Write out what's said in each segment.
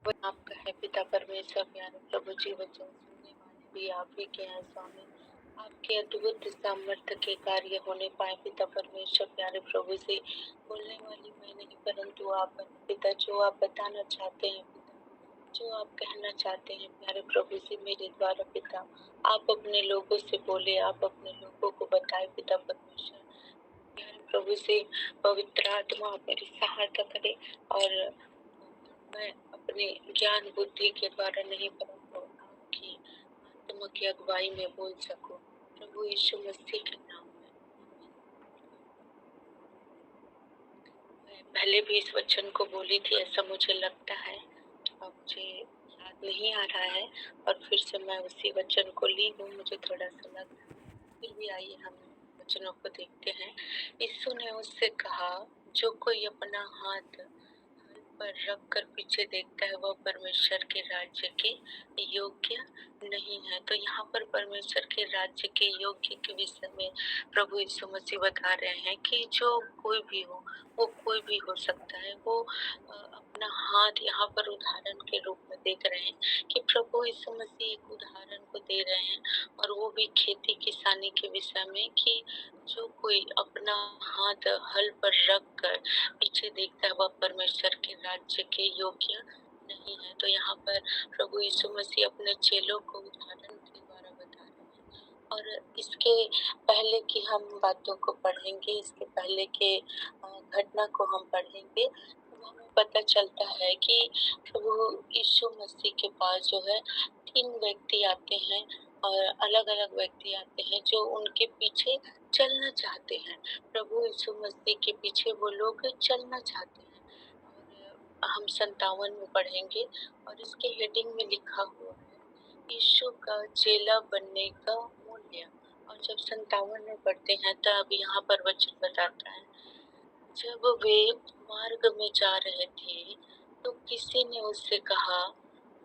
वो आपका है पिता परमेश्वर, प्यारे प्रभु जी, वचन सुनने वाले भी आप ही के हैं स्वामी। आपके अद्भुत सामर्थ्य के कार्य होने पाए पिता परमेश्वर, प्यारे प्रभु जी। बोलने वाली मैं नहीं परंतु आप हैं पिता, जो आप बताना चाहते हैं पिता, जो आप कहना चाहते हैं प्यारे प्रभु जी मेरे द्वारा पिता, आप अपने लोगों से बोले, आप अपने लोगों को बताए पिता परमेश्वर, प्यारे प्रभु से पवित्र आत्मा मेरी सहायता करे। और मैं अपने ज्ञान बुद्धि के द्वारा नहीं परंतु आपकी आत्मा की अगुवाई में बोल सकूं, प्रभु यीशु मसीह के नाम में। मैं पहले भी इस वचन को बोली थी, ऐसा मुझे लगता है, अब मुझे याद नहीं आ रहा है, और फिर से मैं उसी वचन को ली हूँ, मुझे थोड़ा सा लग रहा है। फिर भी आइए हम वचनों को देखते हैं। यीशु ने उससे कहा, जो कोई अपना हाथ पर रख कर पीछे देखता है वह परमेश्वर के राज्य के योग्य नहीं है। तो यहाँ पर परमेश्वर के राज्य के योग्य के विषय में प्रभु यीशु मसीह बता रहे हैं कि जो कोई भी हो, वो कोई भी हो सकता है। वो अपना हाथ यहाँ पर उदाहरण के रूप में देख रहे हैं कि प्रभु यीशु मसीह एक उदाहरण को दे रहे हैं, और वो भी खेती किसानी के विषय में कि जो कोई अपना हाथ हल पर रख कर पीछे देखता है वह परमेश्वर के राज्य के योग्य नहीं है। तो यहाँ पर प्रभु यीशु मसीह अपने चेलों को उदाहरण के द्वारा बता रहे हैं। और इसके पहले की हम बातों को पढ़ेंगे, इसके पहले के घटना को हम पढ़ेंगे, तो हमें पता चलता है कि प्रभु यीशु मसीह के पास जो है 3 व्यक्ति आते हैं, और अलग अलग व्यक्ति आते हैं जो उनके पीछे चलना चाहते हैं। प्रभु यीशु मसीह के पीछे वो लोग चलना चाहते हैं। और हम 57 में पढ़ेंगे, और इसके हेडिंग में लिखा हुआ है यीशु का चेला बनने का मूल्य। और जब 57 में पढ़ते हैं तब यहाँ पर वचन बताता है, जब वे मार्ग में जा रहे थे तो किसी ने उससे कहा,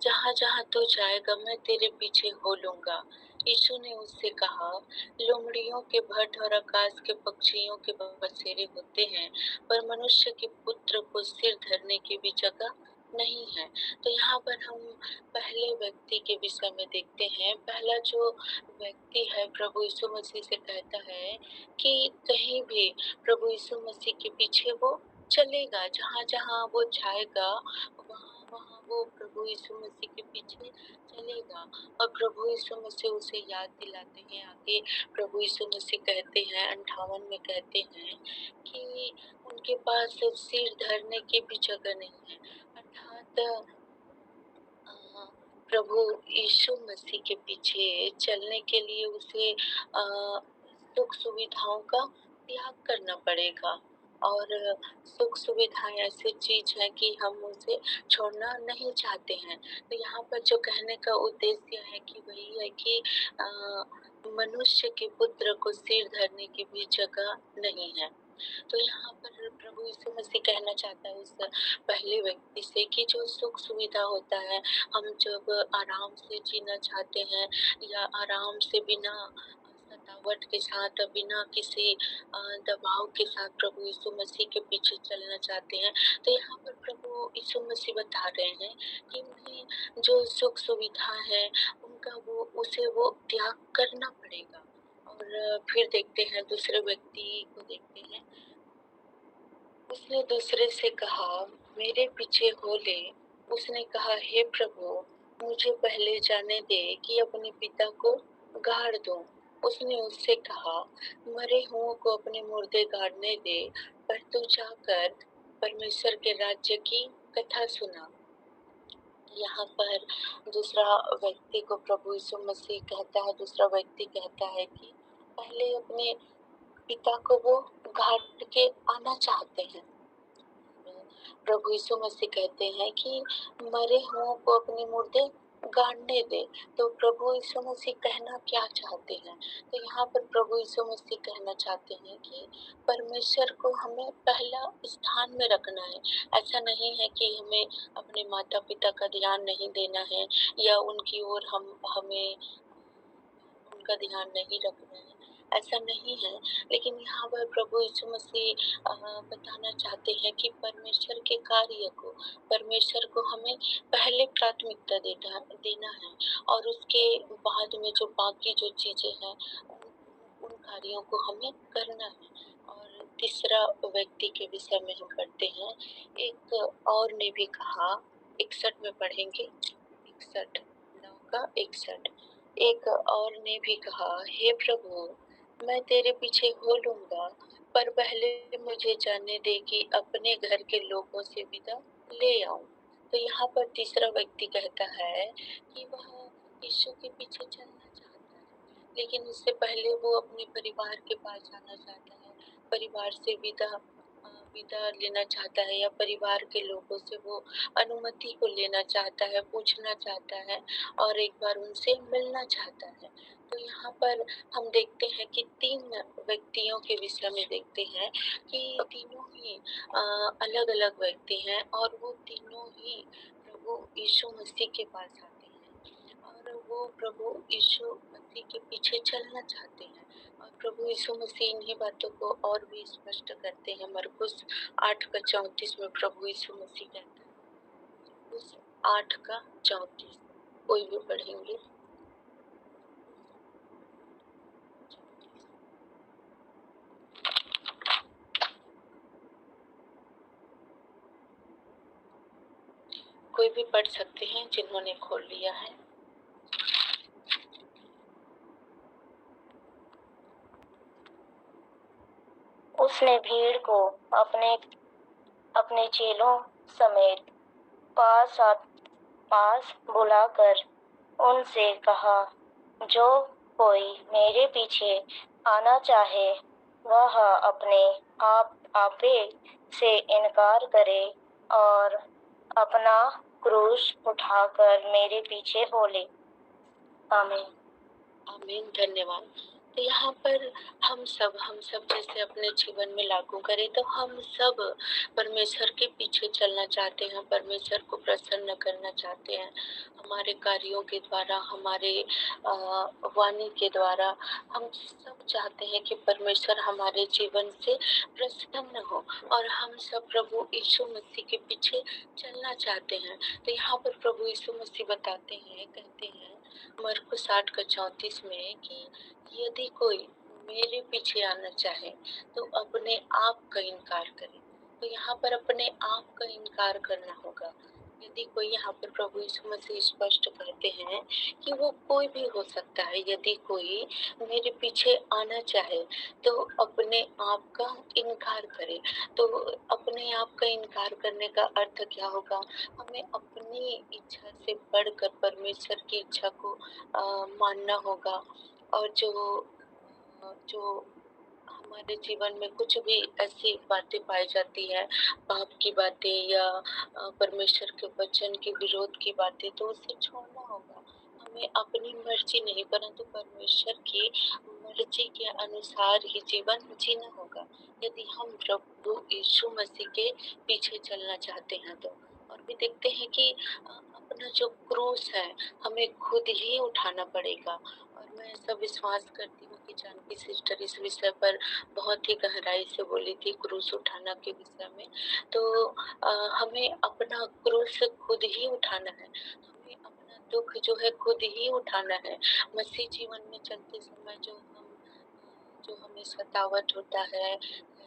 जहाँ जहाँ तू जाएगा मैं तेरे पीछे हो लूंगा। यीशु ने उससे कहा, लोमड़ियों के भट्ट और आकाश के पक्षियों के बसेरे होते हैं, पर मनुष्य के पुत्र को सिर धरने की भी जगह नहीं है। तो यहाँ पर हम पहले व्यक्ति के विषय में देखते हैं। पहला जो व्यक्ति है प्रभु यीशु मसीह से कहता है कि कहीं भी प्रभु यीशु मसीह के पीछे वो चलेगा, जहाँ जहाँ वो जाएगा वहाँ वहाँ वो प्रभु यीशु मसीह के पीछे चलेगा। और प्रभु यीशु मसीह उसे याद दिलाते हैं। आगे प्रभु यीशु मसीह कहते हैं, 58 में कहते हैं कि उनके पास सिर धरने की भी जगह नहीं है। अर्थात प्रभु यीशु मसीह के पीछे चलने के लिए उसे सुख सुविधाओं का त्याग करना पड़ेगा। और सुख सुविधाएं ऐसी चीज है कि हम उसे छोड़ना नहीं चाहते हैं। तो यहाँ पर जो कहने का उद्देश्य है कि वही है कि मनुष्य के पुत्र को सिर धरने की भी जगह नहीं है। तो यहाँ पर प्रभु यीशु मसीह कहना चाहता है उस पहले व्यक्ति से कि जो सुख सुविधा होता है, हम जब आराम से जीना चाहते हैं या आराम से बिना सतावट के साथ, बिना किसी दबाव के साथ प्रभु यीशु मसीह के पीछे चलना चाहते हैं, तो यहाँ पर प्रभु यीशु मसीह बता रहे हैं कि उन्हें जो सुख सुविधा है उनका उसे वो त्याग करना पड़ेगा। और फिर देखते हैं दूसरे व्यक्ति को देखते हैं। उसने दूसरे से कहा, मेरे पीछे हो ले। उसने कहा, हे प्रभु, मुझे पहले जाने दे कि अपने पिता को गाड़ दूं। उसने उससे कहा, मरे हुओं को अपने मुर्दे गाड़ने दे, पर तू जाकर परमेश्वर के राज्य की कथा सुना। यहाँ पर दूसरा व्यक्ति को प्रभु यीशु मसीह कहता है, दूसरा व्यक्ति कहता है कि पहले अपने पिता को वो गाड़ के आना चाहते हैं। प्रभु यीशु मसीह कहते हैं कि मरे हुओं को अपने मुर्दे गाड़ने दे। तो प्रभु यीशु मसीह कहना क्या चाहते हैं? तो यहाँ पर प्रभु यीशु मसीह कहना चाहते हैं कि परमेश्वर को हमें पहला स्थान में रखना है। ऐसा नहीं है कि हमें अपने माता पिता का ध्यान नहीं देना है, या उनकी ओर हम हमें उनका ध्यान नहीं रखना है। ऐसा नहीं है। लेकिन यहाँ पर प्रभु यीशु मसीह बताना चाहते हैं कि परमेश्वर के कार्य को, परमेश्वर को हमें पहले प्राथमिकता देना है और उसके बाद में जो बाकी जो चीज़ें हैं, उन कार्यों को हमें करना है। और तीसरा व्यक्ति के विषय में हम पढ़ते हैं। एक और ने भी कहा, 61 में पढ़ेंगे, 61, 9 का 61। एक और ने भी कहा, हे प्रभु, मैं तेरे पीछे हो लूंगा, पर पहले मुझे जानने दे कि अपने घर के लोगों से विदा ले आऊं। तो यहाँ पर तीसरा व्यक्ति कहता है कि वह यीशु के पीछे चलना चाहता है, लेकिन उससे पहले वो अपने परिवार के पास जाना चाहता है, परिवार से विदा लेना चाहता है, या परिवार के लोगों से वो अनुमति को लेना चाहता है, पूछना चाहता है और एक बार उनसे मिलना चाहता है। तो यहाँ पर हम देखते हैं कि 3 व्यक्तियों के विषय में देखते हैं कि तीनों ही अलग-अलग व्यक्ति हैं और वो तीनों ही प्रभु यीशु मसीह के पास आते हैं और वो प्रभु यीशु मसीह के पीछे चलना चाहते हैं। और प्रभु यीशु मसीह इन्हीं बातों को और भी स्पष्ट करते हैं। मरकुस 8 का 34 में प्रभु यीशु मसीह कहता है, मरकुस 8 का 34, कोई भी पढ़ेंगे। कोई भी पढ़ सकते हैं जिन्होंने खोल लिया है। उसने भीड़ को अपने अपने चेलों समेत पास बुलाकर उनसे कहा, जो कोई मेरे पीछे आना चाहे वह अपने आपे से इनकार करे और अपना क्रूस उठाकर मेरे पीछे हो ले। आमीन। आमीन, धन्यवाद। तो यहाँ पर हम सब जैसे अपने जीवन में लागू करें तो हम सब परमेश्वर के पीछे चलना चाहते हैं, परमेश्वर को प्रसन्न करना चाहते हैं। हमारे कार्यों के द्वारा, हमारे वाणी के द्वारा हम सब चाहते हैं कि परमेश्वर हमारे जीवन से प्रसन्न हो और हम सब प्रभु यीशु मसीह के पीछे चलना चाहते हैं। तो यहाँ पर प्रभु यीशु मसीह बताते हैं, कहते हैं मरकुस 8 का 34 में कि यदि कोई मेरे पीछे आना चाहे तो अपने आप का इनकार करे। तो यहाँ पर अपने आप का इनकार करना होगा। यदि कोई, यहाँ पर प्रभु यीशु मसीह स्पष्ट करते हैं कि वो कोई भी हो सकता है, यदि कोई मेरे पीछे आना चाहे तो अपने आप का इनकार करे। तो अपने आप का इनकार करने का अर्थ क्या होगा? हमें अपनी इच्छा से बढ़कर परमेश्वर की इच्छा को मानना होगा। और जो हमारे जीवन में कुछ भी ऐसी बातें पाई जाती है, पाप की बातें या परमेश्वर के वचन के विरोध की बातें, तो उसे छोड़ना होगा। हमें अपनी मर्जी नहीं परंतु परमेश्वर की मर्जी के अनुसार ही जीवन जीना होगा, यदि हम प्रभु यीशु मसीह के पीछे चलना चाहते हैं तो। और भी देखते हैं कि अपना जो क्रूस है हमें खुद ही उठाना पड़ेगा। और मैं ऐसा विश्वास करती हूँ कि जानकी सिस्टर इस विषय पर बहुत ही गहराई से बोली थी, क्रूस उठाना के विषय में। तो हमें अपना क्रूस खुद ही उठाना है, हमें अपना दुख जो है खुद ही उठाना है। मसीह जीवन में चलते समय जो हमें सतावट होता है,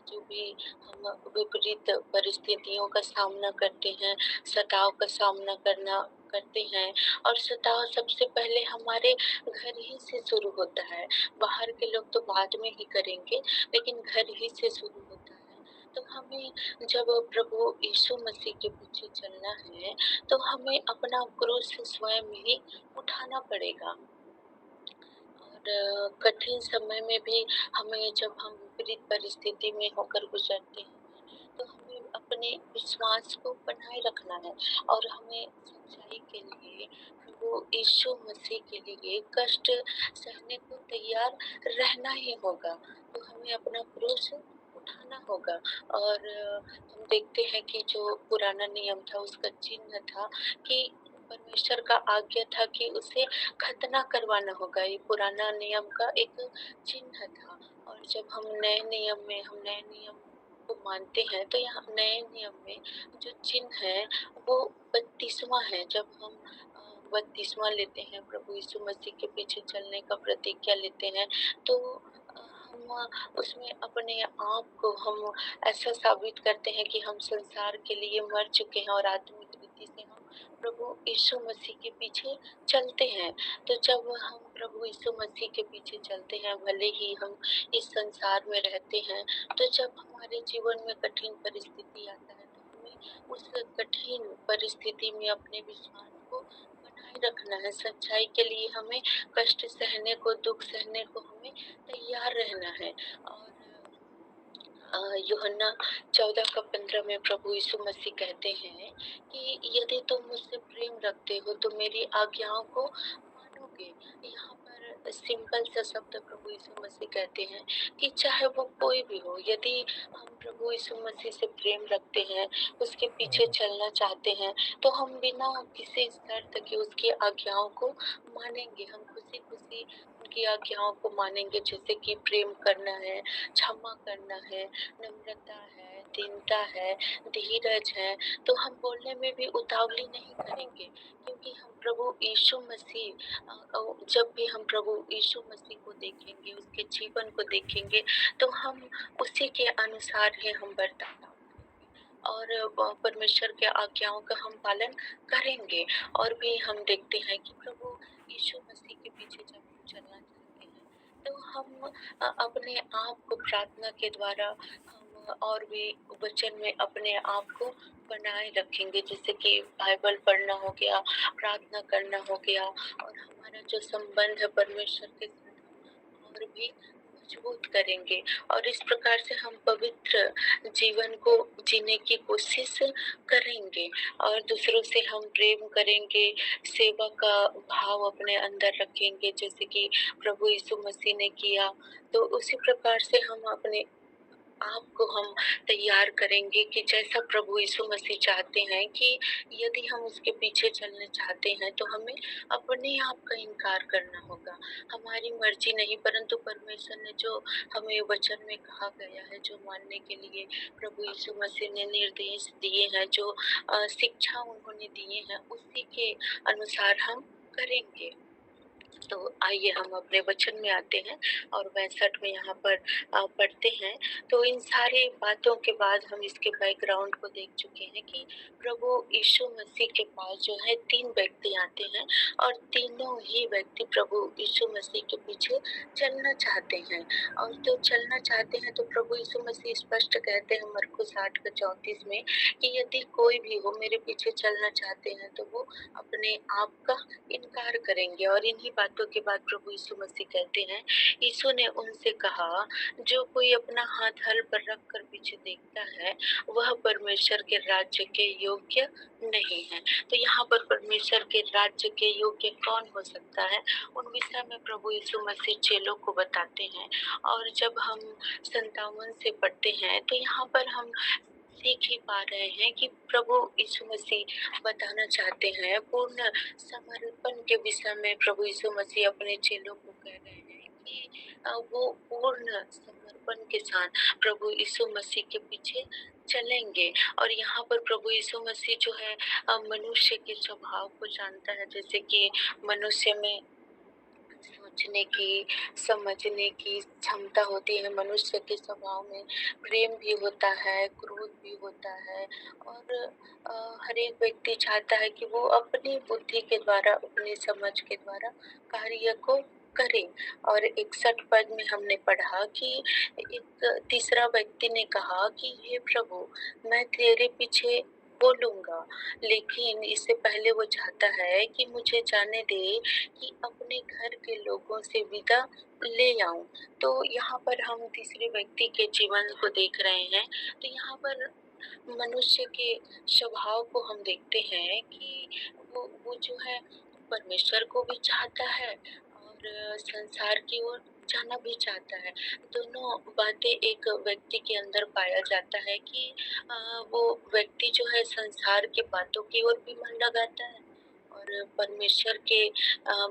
जो भी हम विपरीत परिस्थितियों का सामना करते हैं, सताव का सामना करते हैं, और सताव सबसे पहले हमारे घर ही से शुरू होता है। बाहर के लोग तो बाद में ही करेंगे, लेकिन घर ही से शुरू होता है। तो हमें जब प्रभु यीशु मसीह के पीछे चलना है तो हमें अपना क्रूस स्वयं ही उठाना पड़ेगा। और कठिन समय में भी हमें, जब हम विपरीत परिस्थिति में होकर गुजरते हैं, तो हमें अपने विश्वास को बनाए रखना है और हमें सच्चाई के लिए, प्रभु यीशु मसीह के लिए कष्ट सहने को तैयार रहना ही होगा। तो हमें अपना क्रूस उठाना होगा। और हम देखते हैं कि जो पुराना नियम था उसका चिन्ह था कि परमेश्वर का आज्ञा था कि उसे खतना करवाना होगा। ये पुराना नियम का एक चिन्ह था। और जब हम नए नियम को मानते हैं, तो यहाँ नए नियम में जो चिन्ह है वो बपतिस्मा है। जब हम बपतिस्मा लेते हैं, प्रभु यीशु मसीह के पीछे चलने का प्रतिज्ञा लेते हैं, तो हम उसमें अपने आप को हम ऐसा साबित करते हैं कि हम संसार के लिए मर चुके हैं और आत्मिक रीति से हम प्रभु यीशु मसीह के पीछे चलते हैं। तो जब हम प्रभु यीशु मसीह के पीछे चलते हैं, भले ही हम इस संसार में रहते हैं, तो जब हमारे जीवन में कठिन परिस्थिति आता है, तो हमें उस कठिन परिस्थिति में अपने विश्वास को बनाए रखना है। सच्चाई के लिए हमें कष्ट सहने को, दुख सहने को हमें तैयार रहना है। और यूहन्ना 14:15 में प्रभु यीशु मसीह कहते हैं कि यदि तुम मुझसे प्रेम रखते हो तो मेरी आज्ञाओं को मानोगे। यहाँ पर सिंपल सा शब्द प्रभु यीशु मसीह कहते हैं कि चाहे वो कोई भी हो, यदि हम प्रभु यीशु मसीह से प्रेम रखते हैं, उसके पीछे चलना चाहते हैं, तो हम बिना किसी शर्त के उसकी आज्ञाओं को मानेंगे। हम खुशी-खुशी उनकी आज्ञाओं को मानेंगे, जैसे कि प्रेम करना है, क्षमा करना है, नम्रता है, दीनता है, धीरज है। तो हम बोलने में भी उतावली नहीं करेंगे, क्योंकि हम प्रभु यीशु मसीह जब भी हम प्रभु यीशु मसीह को देखेंगे, उसके जीवन को देखेंगे, तो हम उसी के अनुसार ही हम बर्ताव और परमेश्वर के आज्ञाओं का हम पालन करेंगे। और भी हम देखते हैं कि प्रभु यीशु मसीह के पीछे जब हम चलना चाहते हैं, तो हम अपने आप को प्रार्थना के द्वारा हम और भी वचन में अपने आप को बनाए रखेंगे, जैसे कि बाइबल पढ़ना हो गया, प्रार्थना करना हो गया, और हमारा जो संबंध है परमेश्वर के साथ हम और भी मजबूत करेंगे। और इस प्रकार से हम पवित्र जीवन को जीने की कोशिश करेंगे और दूसरों से हम प्रेम करेंगे, सेवा का भाव अपने अंदर रखेंगे, जैसे कि प्रभु यीशु मसीह ने किया। तो उसी प्रकार से हम अपने आप को हम तैयार करेंगे कि जैसा प्रभु यीशु मसीह चाहते हैं कि यदि हम उसके पीछे चलना चाहते हैं, तो हमें अपने आप का इनकार करना होगा। हमारी मर्जी नहीं, परंतु परमेश्वर ने जो हमें वचन में कहा गया है, जो मानने के लिए प्रभु यीशु मसीह ने निर्देश दिए हैं, जो शिक्षा उन्होंने दिए हैं, उसी के अनुसार हम करेंगे। तो आइए हम अपने वचन में आते हैं और 62 में यहाँ पर पढ़ते हैं। तो इन सारी बातों के बाद हम इसके बैकग्राउंड को देख चुके हैं कि प्रभु यीशु मसीह के पास जो है 3 व्यक्ति आते हैं और तीनों ही व्यक्ति प्रभु यीशु मसीह के पीछे चलना चाहते हैं। और जो चलना चाहते हैं, तो प्रभु यीशु मसीह स्पष्ट कहते हैं मरकुस 8:34 में कि यदि कोई भी हो मेरे पीछे चलना चाहते हैं, तो वो अपने आप का इनकार करेंगे। और इन्हीं बातों के बाद प्रभु यीशु मसीह कहते हैं, यीशु ने उनसे कहा, जो कोई अपना हाथ हल पर रख कर पीछे देखता है, वह परमेश्वर के राज्य के योग्य नहीं है। तो यहाँ पर परमेश्वर के राज्य के योग्य कौन हो सकता है, उन विषय में प्रभु यीशु मसीह चेलों को बताते हैं। और जब हम 57 से पढ़ते हैं, तो यहाँ पर हम सीख ही पा रहे हैं कि प्रभु यीशु मसीह बताना चाहते हैं पूर्ण समर्पण के विषय में। प्रभु यीशु मसीह अपने चेलों को कह रहे हैं कि वो पूर्ण समर्पण के साथ प्रभु यीशु मसीह के पीछे चलेंगे। और यहाँ पर प्रभु यीशु मसीह जो है मनुष्य के स्वभाव को जानता है, जैसे कि मनुष्य में सोचने की, समझने की क्षमता होती है। मनुष्य के स्वभाव में प्रेम भी होता है, क्रोध भी होता है, और हर एक व्यक्ति चाहता है कि वो अपनी बुद्धि के द्वारा, अपनी समझ के द्वारा कार्य को करे। और 61 पद में हमने पढ़ा कि एक तीसरा व्यक्ति ने कहा कि हे प्रभु, मैं तेरे पीछे बोलूंगा, लेकिन इससे पहले वो चाहता है कि मुझे जाने दे कि अपने घर के लोगों से विदा ले आऊं। तो यहाँ पर हम तीसरे व्यक्ति के जीवन को देख रहे हैं। तो यहाँ पर मनुष्य के स्वभाव को हम देखते हैं कि वो जो है परमेश्वर को भी चाहता है और संसार की ओर जाना भी चाहता है। दोनों बातें एक व्यक्ति के अंदर पाया जाता है कि वो व्यक्ति जो है संसार की बातों की ओर भी मन लगाता है और परमेश्वर के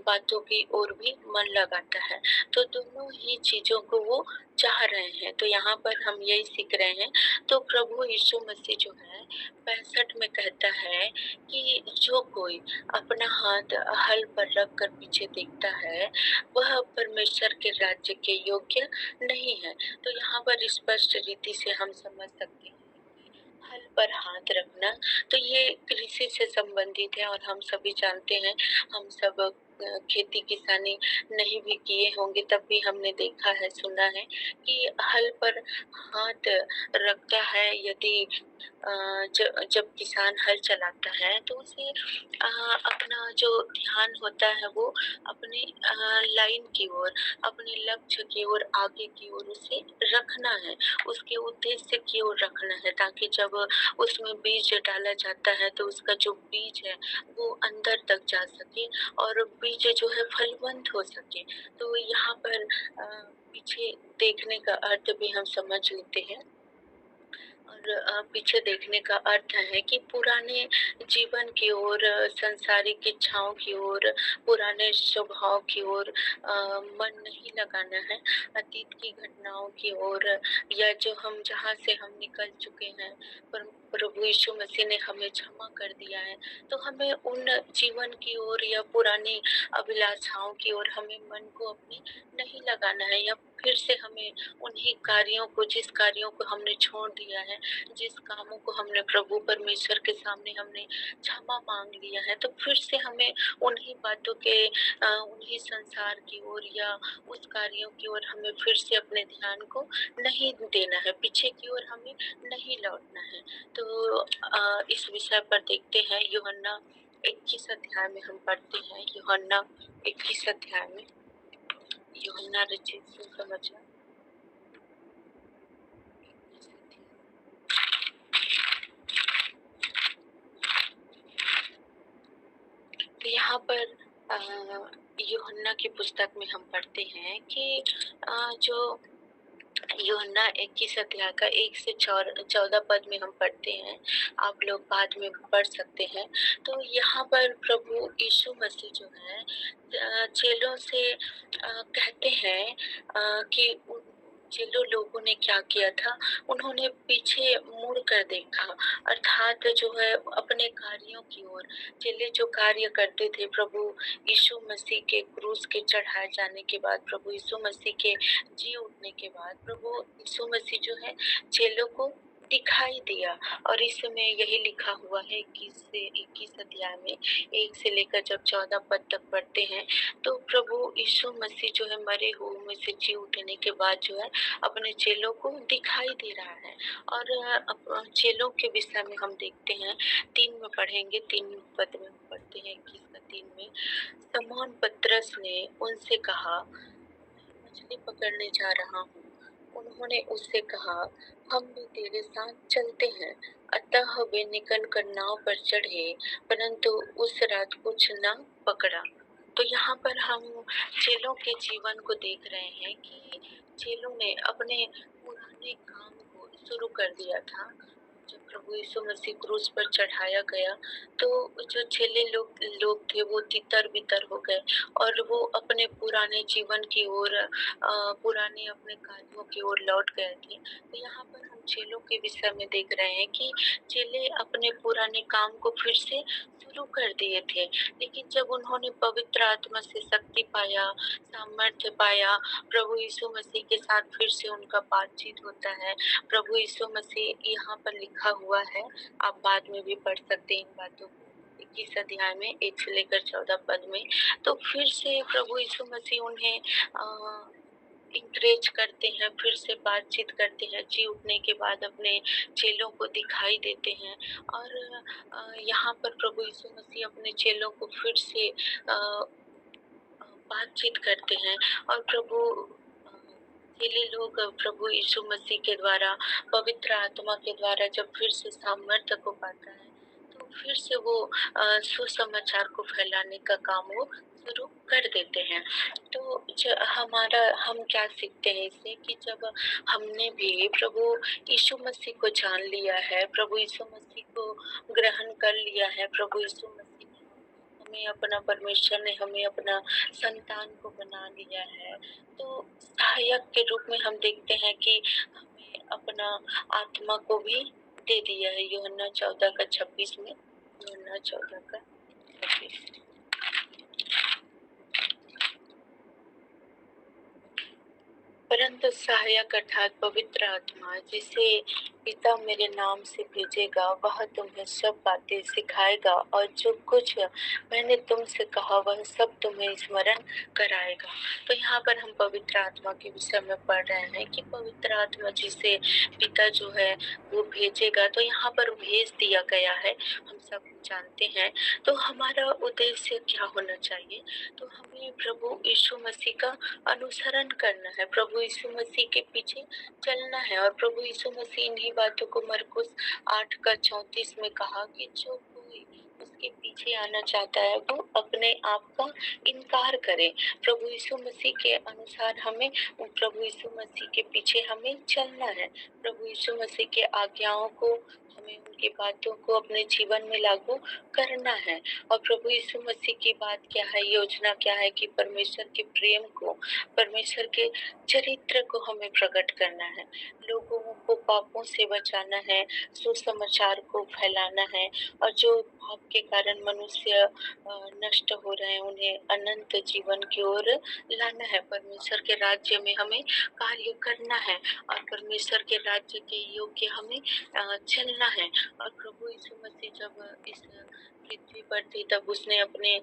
बातों की ओर भी मन लगाता है। तो दोनों ही चीज़ों को वो चाह रहे हैं। तो यहाँ पर हम यही सीख रहे हैं। तो प्रभु यीशु मसीह जो है 65 में कहता है कि जो कोई अपना हाथ हल पर रख कर पीछे देखता है, वह परमेश्वर के राज्य के योग्य नहीं है। तो यहाँ पर स्पष्ट रीति से हम समझ सकते हैं हल पर हाथ रखना, तो ये कृषि से संबंधित है। और हम सभी जानते हैं, हम सब खेती किसानी नहीं भी किए होंगे तब भी हमने देखा है, सुना है कि हल पर हाथ रखता है यदि जब किसान हल चलाता है तो उसे अपना जो ध्यान होता है वो अपने लाइन की ओर, अपने लक्ष्य की ओर, आगे की ओर उसे रखना है, उसके उद्देश्य की ओर रखना है, ताकि जब उसमें बीज डाला जाता है तो उसका जो बीज है वो अंदर तक जा सके और बीज जो है फलवंत हो सके। तो यहाँ पर पीछे देखने का अर्थ भी हम समझ लेते हैं। और पीछे देखने का अर्थ है कि पुराने जीवन की ओर, संसारिक इच्छाओं की ओर, पुराने स्वभाव की ओर मन नहीं लगाना है। अतीत की घटनाओं की ओर, या जो हम जहाँ से हम निकल चुके हैं, पर प्रभु यीशु मसीह ने हमें क्षमा कर दिया है, तो हमें उन जीवन की ओर या पुरानी अभिलाषाओं की ओर हमें मन को अपने नहीं लगाना है, या फिर से हमें उन्हीं कार्यों को, जिस कार्यों को हमने छोड़ दिया है, जिस कामों को हमने प्रभु परमेश्वर के सामने हमने क्षमा मांग लिया है, तो फिर से हमें उन्हीं बातों के उन्हीं संसार की ओर या उस कार्यों की ओर हमें फिर से अपने ध्यान को नहीं देना है, पीछे की ओर हमें नहीं लौटना है। तो इस विषय पर देखते हैं यूहन्ना 21 अध्याय में हम पढ़ते हैं, यूहन्ना 21 अध्याय में, यूहन्ना रचित सुसमाचार 21 अध्याय। तो यहाँ पर यूहन्ना की पुस्तक में हम पढ़ते हैं कि जो यूहन्ना 21 अध्याय का 1 से 14 पद में हम पढ़ते हैं, आप लोग बाद में पढ़ सकते हैं। तो यहाँ पर प्रभु यीशु मसीह जो है चेलों से कहते हैं कि चेलों लोगों ने क्या किया था, उन्होंने पीछे मुड़ कर देखा, अर्थात जो है अपने कार्यों की ओर। चेले जो कार्य करते थे प्रभु यीशु मसीह के क्रूस के चढ़ाए जाने के बाद, प्रभु यीशु मसीह के जी उठने के बाद, प्रभु यीशु मसीह जो है चेलों को दिखाई दिया। और इस समय यही लिखा हुआ है 21 से 21 अध्याय में 1 से लेकर जब 14 पद तक पढ़ते हैं, तो प्रभु यीशु मसीह जो है मरे हुए में से जी उठने के बाद जो है अपने चेलों को दिखाई दे रहा है। और चेलों के विषय में हम देखते हैं, 3 में पढ़ेंगे, 3 पद में पढ़ते हैं 21 का 3 में। शमौन पतरस ने उनसे कहा, मैं मछली पकड़ने जा रहा हूँ। उन्होंने उससे कहा, हम भी तेरे साथ चलते हैं। अतः वे निकल कर नाव पर चढ़े, परंतु उस रात कुछ न पकड़ा। तो यहाँ पर हम चेलों के जीवन को देख रहे हैं कि चेलों ने अपने पुराने काम को शुरू कर दिया था। जब प्रभु यीशु मसीह क्रूस पर चढ़ाया गया, तो जो चेले लोग थे वो तितर बितर हो गए, और वो अपने पुराने जीवन की ओर, पुराने अपने कार्यों की ओर लौट गए थे। तो यहाँ पर हम चेलों के विषय में देख रहे हैं कि चेले अपने पुराने काम को फिर से शुरू कर दिए थे, लेकिन जब उन्होंने पवित्र आत्मा से शक्ति पाया, सामर्थ्य पाया, प्रभु यीशु मसीह के साथ फिर से उनका बातचीत होता है। प्रभु यीशु मसीह यहाँ पर लिखा हुआ है, आप बाद में भी पढ़ सकते हैं इन बातों को, 21 अध्याय में 1 से लेकर 14 पद में। तो फिर से प्रभु यीशु मसीह उन्हें इंकरेज करते हैं, फिर से बातचीत करते हैं, जी उठने के बाद अपने चेलों को दिखाई देते हैं। और यहाँ पर प्रभु यीशु मसीह अपने चेलों को फिर से बातचीत करते हैं। और चेले लोग प्रभु यीशु मसीह के द्वारा, पवित्र आत्मा के द्वारा जब फिर से सामर्थ्य को पाता है, तो फिर से वो सुसमाचार को फैलाने का काम वो शुरू कर देते हैं। तो हम क्या सीखते हैं इससे, कि जब हमने भी प्रभु यीशु मसीह को जान लिया है, प्रभु यीशु मसीह को ग्रहण कर लिया है, प्रभु यीशु मसीह ने हमें अपना परमेश्वर ने हमें अपना संतान को बना लिया है, तो सहायक के रूप में हम देखते हैं कि हमें अपना आत्मा को भी दे दिया है। यूहन्ना 14:26 में, यूहन्ना 14:26। परंतु सहायक अर्थात पवित्र आत्मा, जिसे पिता मेरे नाम से भेजेगा, वह तुम्हें सब बातें सिखाएगा और जो कुछ मैंने तुमसे कहा वह सब तुम्हें स्मरण कराएगा। तो यहाँ पर हम पवित्र आत्मा के विषय में पढ़ रहे हैं कि पवित्र आत्मा जिसे पिता जो है वो भेजेगा, तो यहाँ पर भेज दिया गया है, हम सब जानते हैं। तो हमारा उद्देश्य क्या होना चाहिए? तो हमें प्रभु यीशु मसीह का अनुसरण करना है, प्रभु यीशु मसीह के पीछे चलना है। और प्रभु यीशु मसीह इन्हीं बातों को मरकुस 8:34 में कहा कि जो कोई उसके पीछे आना चाहता है वो अपने आप का इनकार करे। प्रभु यीशु मसीह के अनुसार हमें, प्रभु यीशु मसीह के पीछे हमें चलना है। प्रभु यीशु मसीह के आज्ञाओं को, हमें उनकी बातों को अपने जीवन में लागू करना है। और प्रभु यीशु मसीह की बात क्या है, योजना क्या है कि परमेश्वर के प्रेम को, परमेश्वर के चरित्र को हमें प्रकट करना है, लोगों को पापों से बचाना है, सुसमाचार को फैलाना है। और जो पाप के कारण मनुष्य नष्ट हो रहे हैं उन्हें अनंत जीवन की ओर लाना है। परमेश्वर के राज्य में हमें कार्य करना है और परमेश्वर के राज्य के योग्य हमें चलना है। और प्रभु यीशु मसीह जब इस पृथ्वी पर थे तब उसने अपने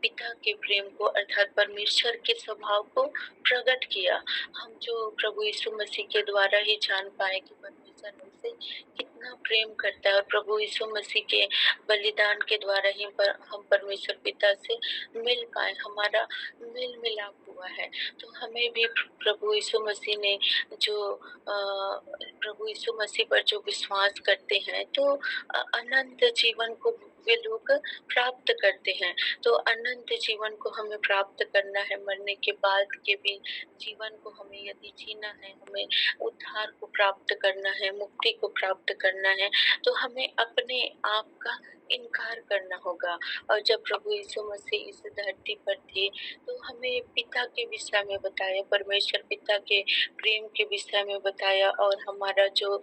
पिता के प्रेम को अर्थात परमेश्वर के स्वभाव को प्रकट किया। हम जो प्रभु यीशु मसीह के द्वारा ही जान पाए कि परमेश्वर हमसे कितना प्रेम करता है, और प्रभु यीशु मसीह के बलिदान के द्वारा ही हम परमेश्वर पिता से मिल पाए, हमारा मेल मिलाप हुआ है। तो हमें भी प्रभु यीशु मसीह ने जो प्रभु यीशु मसीह पर जो विश्वास करते हैं तो अनंत जीवन को वे लोग प्राप्त करते हैं। तो अनंत जीवन को हमें प्राप्त करना है, मरने के बाद के भी जीवन को हमें यदि जीना है, हमें उद्धार को प्राप्त करना है, मुक्ति को प्राप्त करना है, तो हमें अपने आप का इनकार करना होगा। और जब प्रभु यीशु मसीह इस धरती पर थे तो हमें पिता के विषय में बताया, परमेश्वर पिता के प्रेम के विषय में बताया और हमारा जो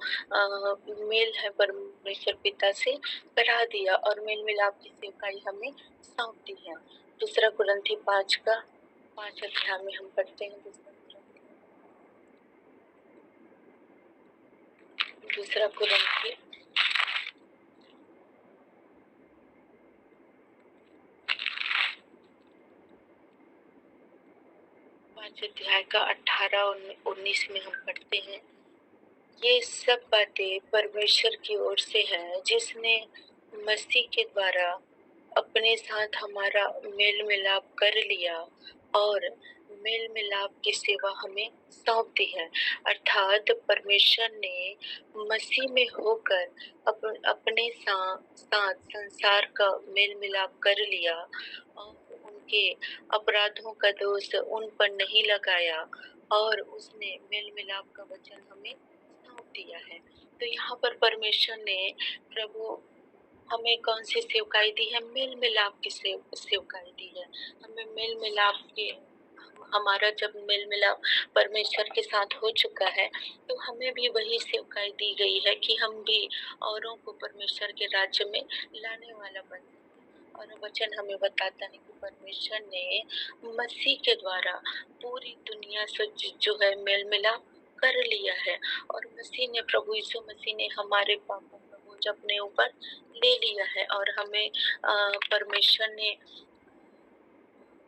मेल है परमेश्वर पिता से करा दिया और मेल मिलाप की सेवकाई हमें सौंप दी है। दूसरा कुरिन्थी 5 अध्याय में हम पढ़ते हैं, दूसरा कुरिन्थी 5 अध्याय का 18 और 19 में हम पढ़ते हैं, ये सब बातें परमेश्वर की ओर से है जिसने मसीह के द्वारा अपने साथ हमारा मेल मिलाप कर लिया और मेल मिलाप की सेवा हमें सौंप दी है। अर्थात परमेश्वर ने मसीह में होकर अपने साथ संसार का मेल मिलाप कर लिया और उनके अपराधों का दोष उन पर नहीं लगाया और उसने मेल मिलाप का वचन हमें सौंप दिया है। तो यहाँ पर परमेश्वर ने प्रभु हमें कौन सी सेवकाई दी है? मेल मिलाप की सेवकाई दी है। हमें मेल मिलाप की, हमारा जब मेल मिलाप परमेश्वर के साथ हो चुका है तो हमें भी वही सेवकाई दी गई है कि हम भी औरों को परमेश्वर के राज्य में लाने वाला बन। और वचन हमें बताता है कि परमेश्वर ने मसीह के द्वारा पूरी दुनिया से जो है मेल मिलाप कर लिया है और मसीह ने, प्रभु यीशु मसीह ने हमारे पापों का बोझ अपने ऊपर ले लिया है और हमें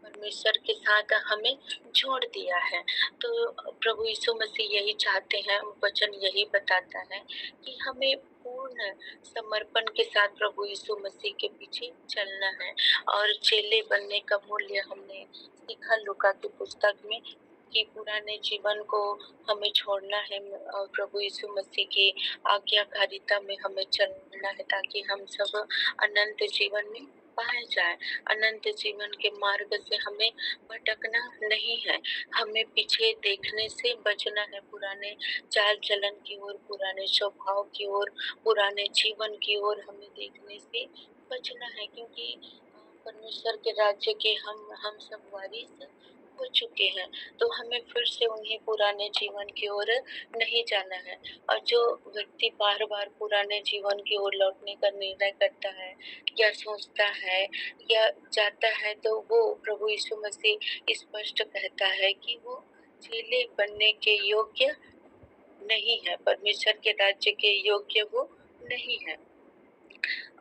परमेश्वर के साथ हमें जोड़ दिया है। तो प्रभु यीशु मसीह यही चाहते हैं, वचन यही बताता है कि हमें पूर्ण समर्पण के साथ प्रभु यीशु मसीह के पीछे चलना है। और चेले बनने का मूल्य हमने सीखा लूका की पुस्तक में कि पुराने जीवन को हमें छोड़ना है और प्रभु यीशु मसीह की आज्ञाकारिता में हमें चलना है ताकि हम सब अनंत जीवन में पाए जाए। अनंत जीवन के मार्ग से हमें भटकना नहीं है, हमें पीछे देखने से बचना है, पुराने चाल चलन की ओर, पुराने स्वभाव की ओर, पुराने जीवन की ओर हमें देखने से बचना है। क्योंकि परमेश्वर के राज्य के हम सब वारिस हो चुके हैं, तो हमें फिर से उन्हीं पुराने जीवन की ओर नहीं जाना है। और जो व्यक्ति बार-बार पुराने जीवन की ओर लौटने का निर्णय करता है या सोचता है या जाता है, तो वो प्रभु यीशु मसीह स्पष्ट कहता है कि वो चेले बनने के योग्य नहीं है, परमेश्वर के राज्य के योग्य वो नहीं है।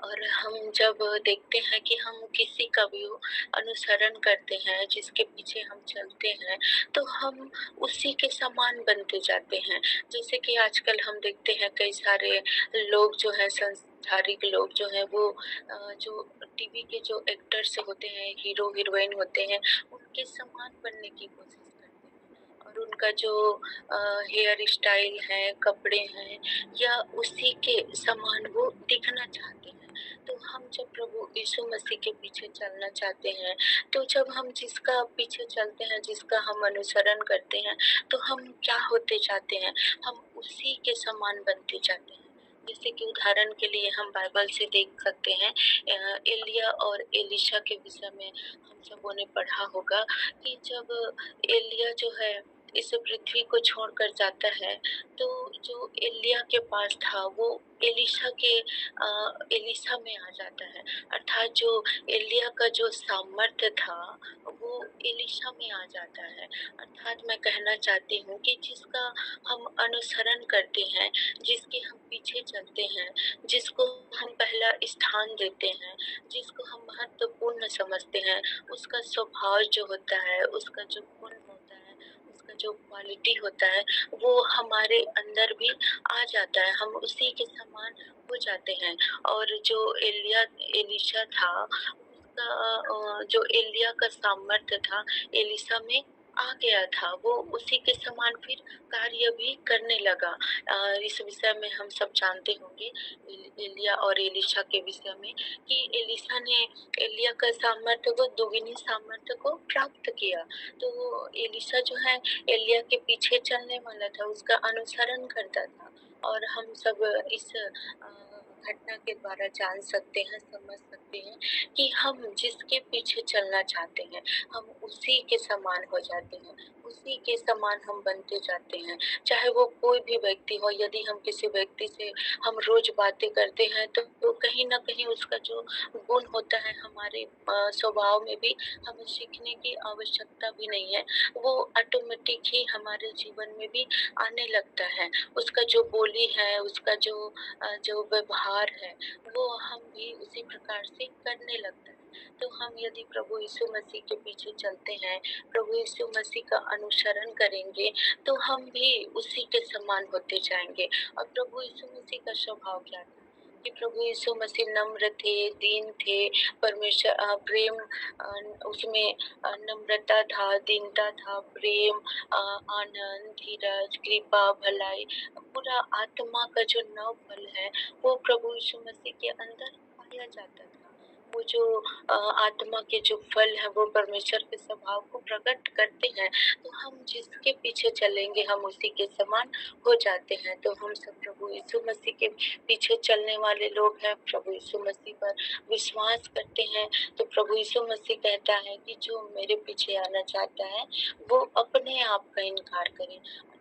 और हम जब देखते हैं कि हम किसी का भी अनुसरण करते हैं, जिसके पीछे हम चलते हैं, तो हम उसी के समान बनते जाते हैं। जैसे कि आजकल हम देखते हैं कई सारे लोग जो हैं, संसारिक लोग जो हैं, वो जो टीवी के जो एक्टर्स होते हैं, हीरो हीरोइन होते हैं, उनके समान बनने की कोशिश करते हैं। और उनका जो हेयर स्टाइल है, कपड़े हैं, या उसी के समान वो दिखना चाहते हैं। तो हम जब प्रभु यीशु मसीह के पीछे चलना चाहते हैं, तो जब हम जिसका पीछे चलते हैं, जिसका हम अनुसरण करते हैं, तो हम क्या होते जाते हैं? हम उसी के समान बनते जाते हैं। जैसे कि उदाहरण के लिए हम बाइबल से देख सकते हैं, एलिय्याह और एलीशा के विषय में हम सबों ने पढ़ा होगा कि जब एलिय्याह जो है इस पृथ्वी को छोड़कर जाता है, तो जो एलिय्याह के पास था वो एलीशा में आ जाता है। अर्थात जो एलिय्याह का जो सामर्थ्य था, वो एलीशा में आ जाता है। अर्थात मैं कहना चाहती हूँ कि जिसका हम अनुसरण करते हैं, जिसके हम पीछे चलते हैं, जिसको हम पहला स्थान देते हैं, जिसको हम महत्वपूर्ण समझते हैं, उसका स्वभाव जो होता है, उसका जो गुण होता है, उसका जो क्वालिटी होता है, वो हमारे अंदर भी आ जाता है। हम उसी के समान हो जाते हैं। और जो एलीशा था, उसका जो एलिय्याह का सामर्थ्य था, एलीशा में आ गया था। वो उसी के समान फिर कार्य भी करने लगा। इस विषय में हम सब जानते होंगे, एलिय्याह और एलीशा के विषय में, कि एलीशा ने एलिय्याह का सामर्थ्य को, दुगनी सामर्थ्य को प्राप्त किया। तो एलीशा जो है, एलिय्याह के पीछे चलने वाला था, उसका अनुसरण करता था। और हम सब इस घटना के द्वारा जान सकते हैं, समझ सकते हैं कि हम जिसके पीछे चलना चाहते हैं, हम उसी के समान हो जाते हैं, उसी के समान हम बनते जाते हैं। चाहे वो कोई भी व्यक्ति हो, यदि हम किसी व्यक्ति से हम रोज बातें करते हैं, तो कहीं न कहीं उसका जो गुण होता है, हमारे स्वभाव में भी हमें सीखने की आवश्यकता भी नहीं है। वो ऑटोमेटिक ही हमारे जीवन में भी आने लगता है। उसका जो बोली है, उसका जो व्यवहार है, वो हम भी उसी प्रकार से करने लगते हैं। तो हम यदि प्रभु यीशु मसीह के पीछे चलते हैं, प्रभु यीशु मसीह का अनुसरण करेंगे, तो हम भी उसी के समान होते जाएँगे। और प्रभु यीशु मसीह का स्वभाव क्या था? कि प्रभु यीशु मसीह नम्र थे, दीन थे, प्रेम, उसमें नम्रता था, दीनता था, प्रेम, आनंद, धीरज, कृपा, भलाई, पूरा आत्मा का जो नव फल है, वो प्रभु यीशु मसीह के अंदर पाया जाता था। वो जो आत्मा के जो फल हैं, वो परमेश्वर के स्वभाव को प्रकट करते हैं। तो हम जिसके पीछे चलेंगे, हम उसी के समान हो जाते हैं। तो हम सब प्रभु यीशु मसीह के पीछे चलने वाले लोग हैं, प्रभु यीशु मसीह पर विश्वास करते हैं। तो प्रभु यीशु मसीह कहता है कि जो मेरे पीछे आना चाहता है, वो अपने आप का इनकार करे।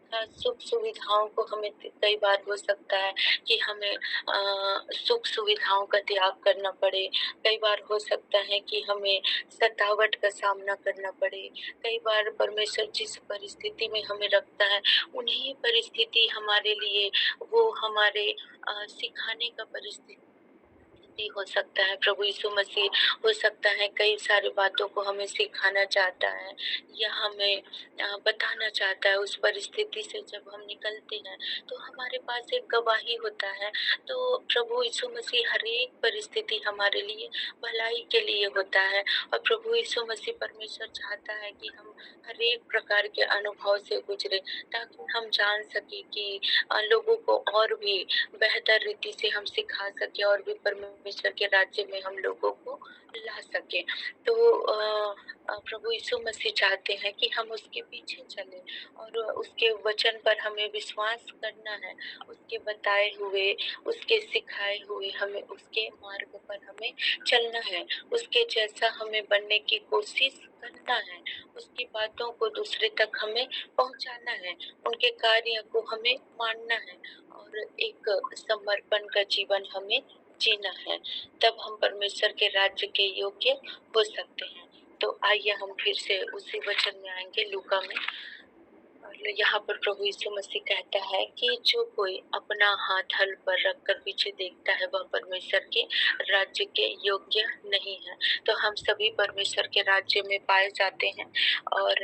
अर्थात सुख सुविधाओं को हमें कई बार हो सकता है कि हमें सुख सुविधाओं का त्याग करना पड़े। कई बार हो सकता है कि हमें सतावट का सामना करना पड़े। कई बार परमेश्वर जिस परिस्थिति में हमें रखता है, उन्हीं परिस्थिति हमारे लिए, वो हमारे सिखाने का परिस्थिति हो सकता है। प्रभु यीशु मसीह हो सकता है कई सारी बातों को हमें सिखाना चाहता है, या हमें बताना चाहता है। उस परिस्थिति से जब हम निकलते हैं, तो हमारे पास एक गवाही होता है। तो प्रभु यीशु मसीह हर एक परिस्थिति हमारे लिए भलाई के लिए होता है। और प्रभु यीशु मसीह, परमेश्वर चाहता है कि हम हर एक प्रकार के अनुभव से गुजरे, ताकि हम जान सके कि लोगों को और भी बेहतर रीति से हम सिखा सके, और भी परमेश्वर के राज्य में हम लोगों को ला सके। तो प्रभु यीशु मसीह चाहते हैं कि हम उसके पीछे चलें और उसके वचन पर हमें विश्वास करना है, उसके बताए हुए, उसके सिखाए हुए हमें उसके मार्ग पर हमें चलना है, उसके जैसा हमें बनने की कोशिश करना है, उसकी बातों को दूसरे तक हमें पहुंचाना है, उनके कार्य को हमें मानना है और एक समर्पण का जीवन हमें जीना है। तब हम परमेश्वर के राज्य के योग्य हो सकते हैं। तो आइए हम फिर से उसी वचन में आएंगे, लूका में। और यहाँ पर प्रभु यीशु मसीह कहता है कि जो कोई अपना हाथ हल पर रखकर पीछे देखता है वह परमेश्वर के राज्य के योग्य नहीं है। तो हम सभी परमेश्वर के राज्य में पाए जाते हैं और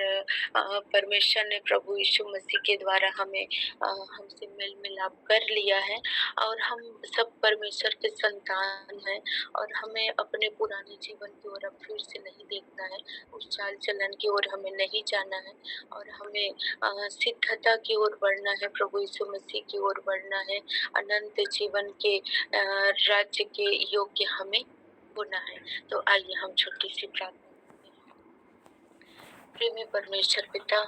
परमेश्वर ने प्रभु यीशु मसीह के द्वारा हमें हमसे मेल मिलाप कर लिया है और हम सब परमेश्वर के संतान हैं और हमें अपने पुराने जीवन की ओर अब फिर से नहीं देखना है, उस चाल चलन की ओर हमें नहीं जाना है और हमें सिद्धता की ओर बढ़ना है, प्रभु यीशु मसीह की ओर बढ़ना है, अनंत जीवन के राज्य के योग्य हमें होना है। तो आइए हम छोटी सी प्रार्थना करते हैं। प्रेमी परमेश्वर पिता,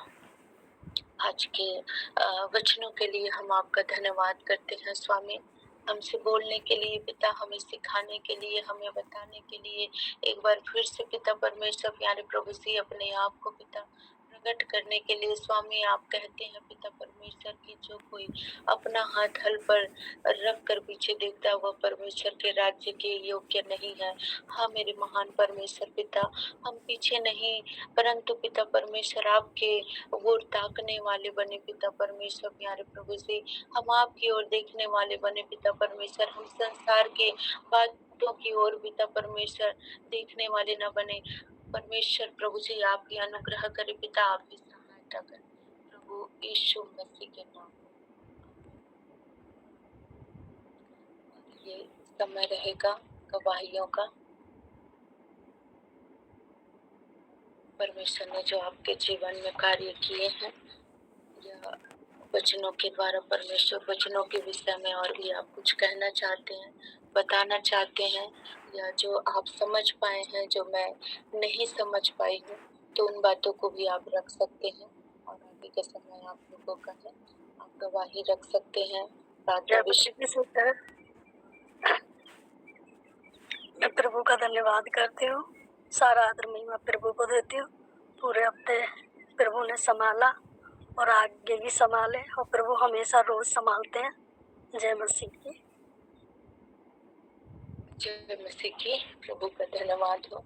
आज के वचनों के लिए हम आपका धन्यवाद करते हैं स्वामी, हमसे बोलने के लिए पिता, हमें सिखाने के लिए, हमें बताने के लिए एक बार फिर से पिता परमेश्वर प्यारे प्रभु जी अपने आप को पिता प्रकट करने के लिए स्वामी आप कहते हैं पिता परमेश्वर की जो कोई अपना हाथ हल पर रख कर पीछे देखता है वह परमेश्वर के राज्य के योग्य नहीं है। हाँ मेरे महान परमेश्वर पिता, हम पीछे नहीं परंतु पिता परमेश्वर आपके ओर ताकने वाले बने पिता परमेश्वर प्यारे प्रभु जी, हम आपकी ओर देखने वाले बने पिता परमेश्वर, हम संसार के बातों की ओर पिता परमेश्वर देखने वाले न बने परमेश्वर प्रभु जी, आपकी अनुग्रह करे पिता, आपकी सहायता करे प्रभु यीशु मसीह के नाम में। ये समय रहेगा गवाहियों का, परमेश्वर ने जो आपके जीवन में कार्य किए हैं या वचनों के द्वारा परमेश्वर वचनों के विषय में और भी आप कुछ कहना चाहते हैं, बताना चाहते हैं या जो आप समझ पाए हैं जो मैं नहीं समझ पाई हूँ, तो उन बातों को भी आप रख सकते हैं और आगे के समय आप लोगों का है, आप गवाही रख सकते हैं। मैं प्रभु का धन्यवाद करती हूँ, सारा आदर महिमा प्रभु को देती हूँ। पूरे हफ्ते प्रभु ने संभाला और आगे भी संभाले और प्रभु हमेशा रोज संभालते हैं। जय मसीह की। जय मसीह की। प्रभु का धन्यवाद हो।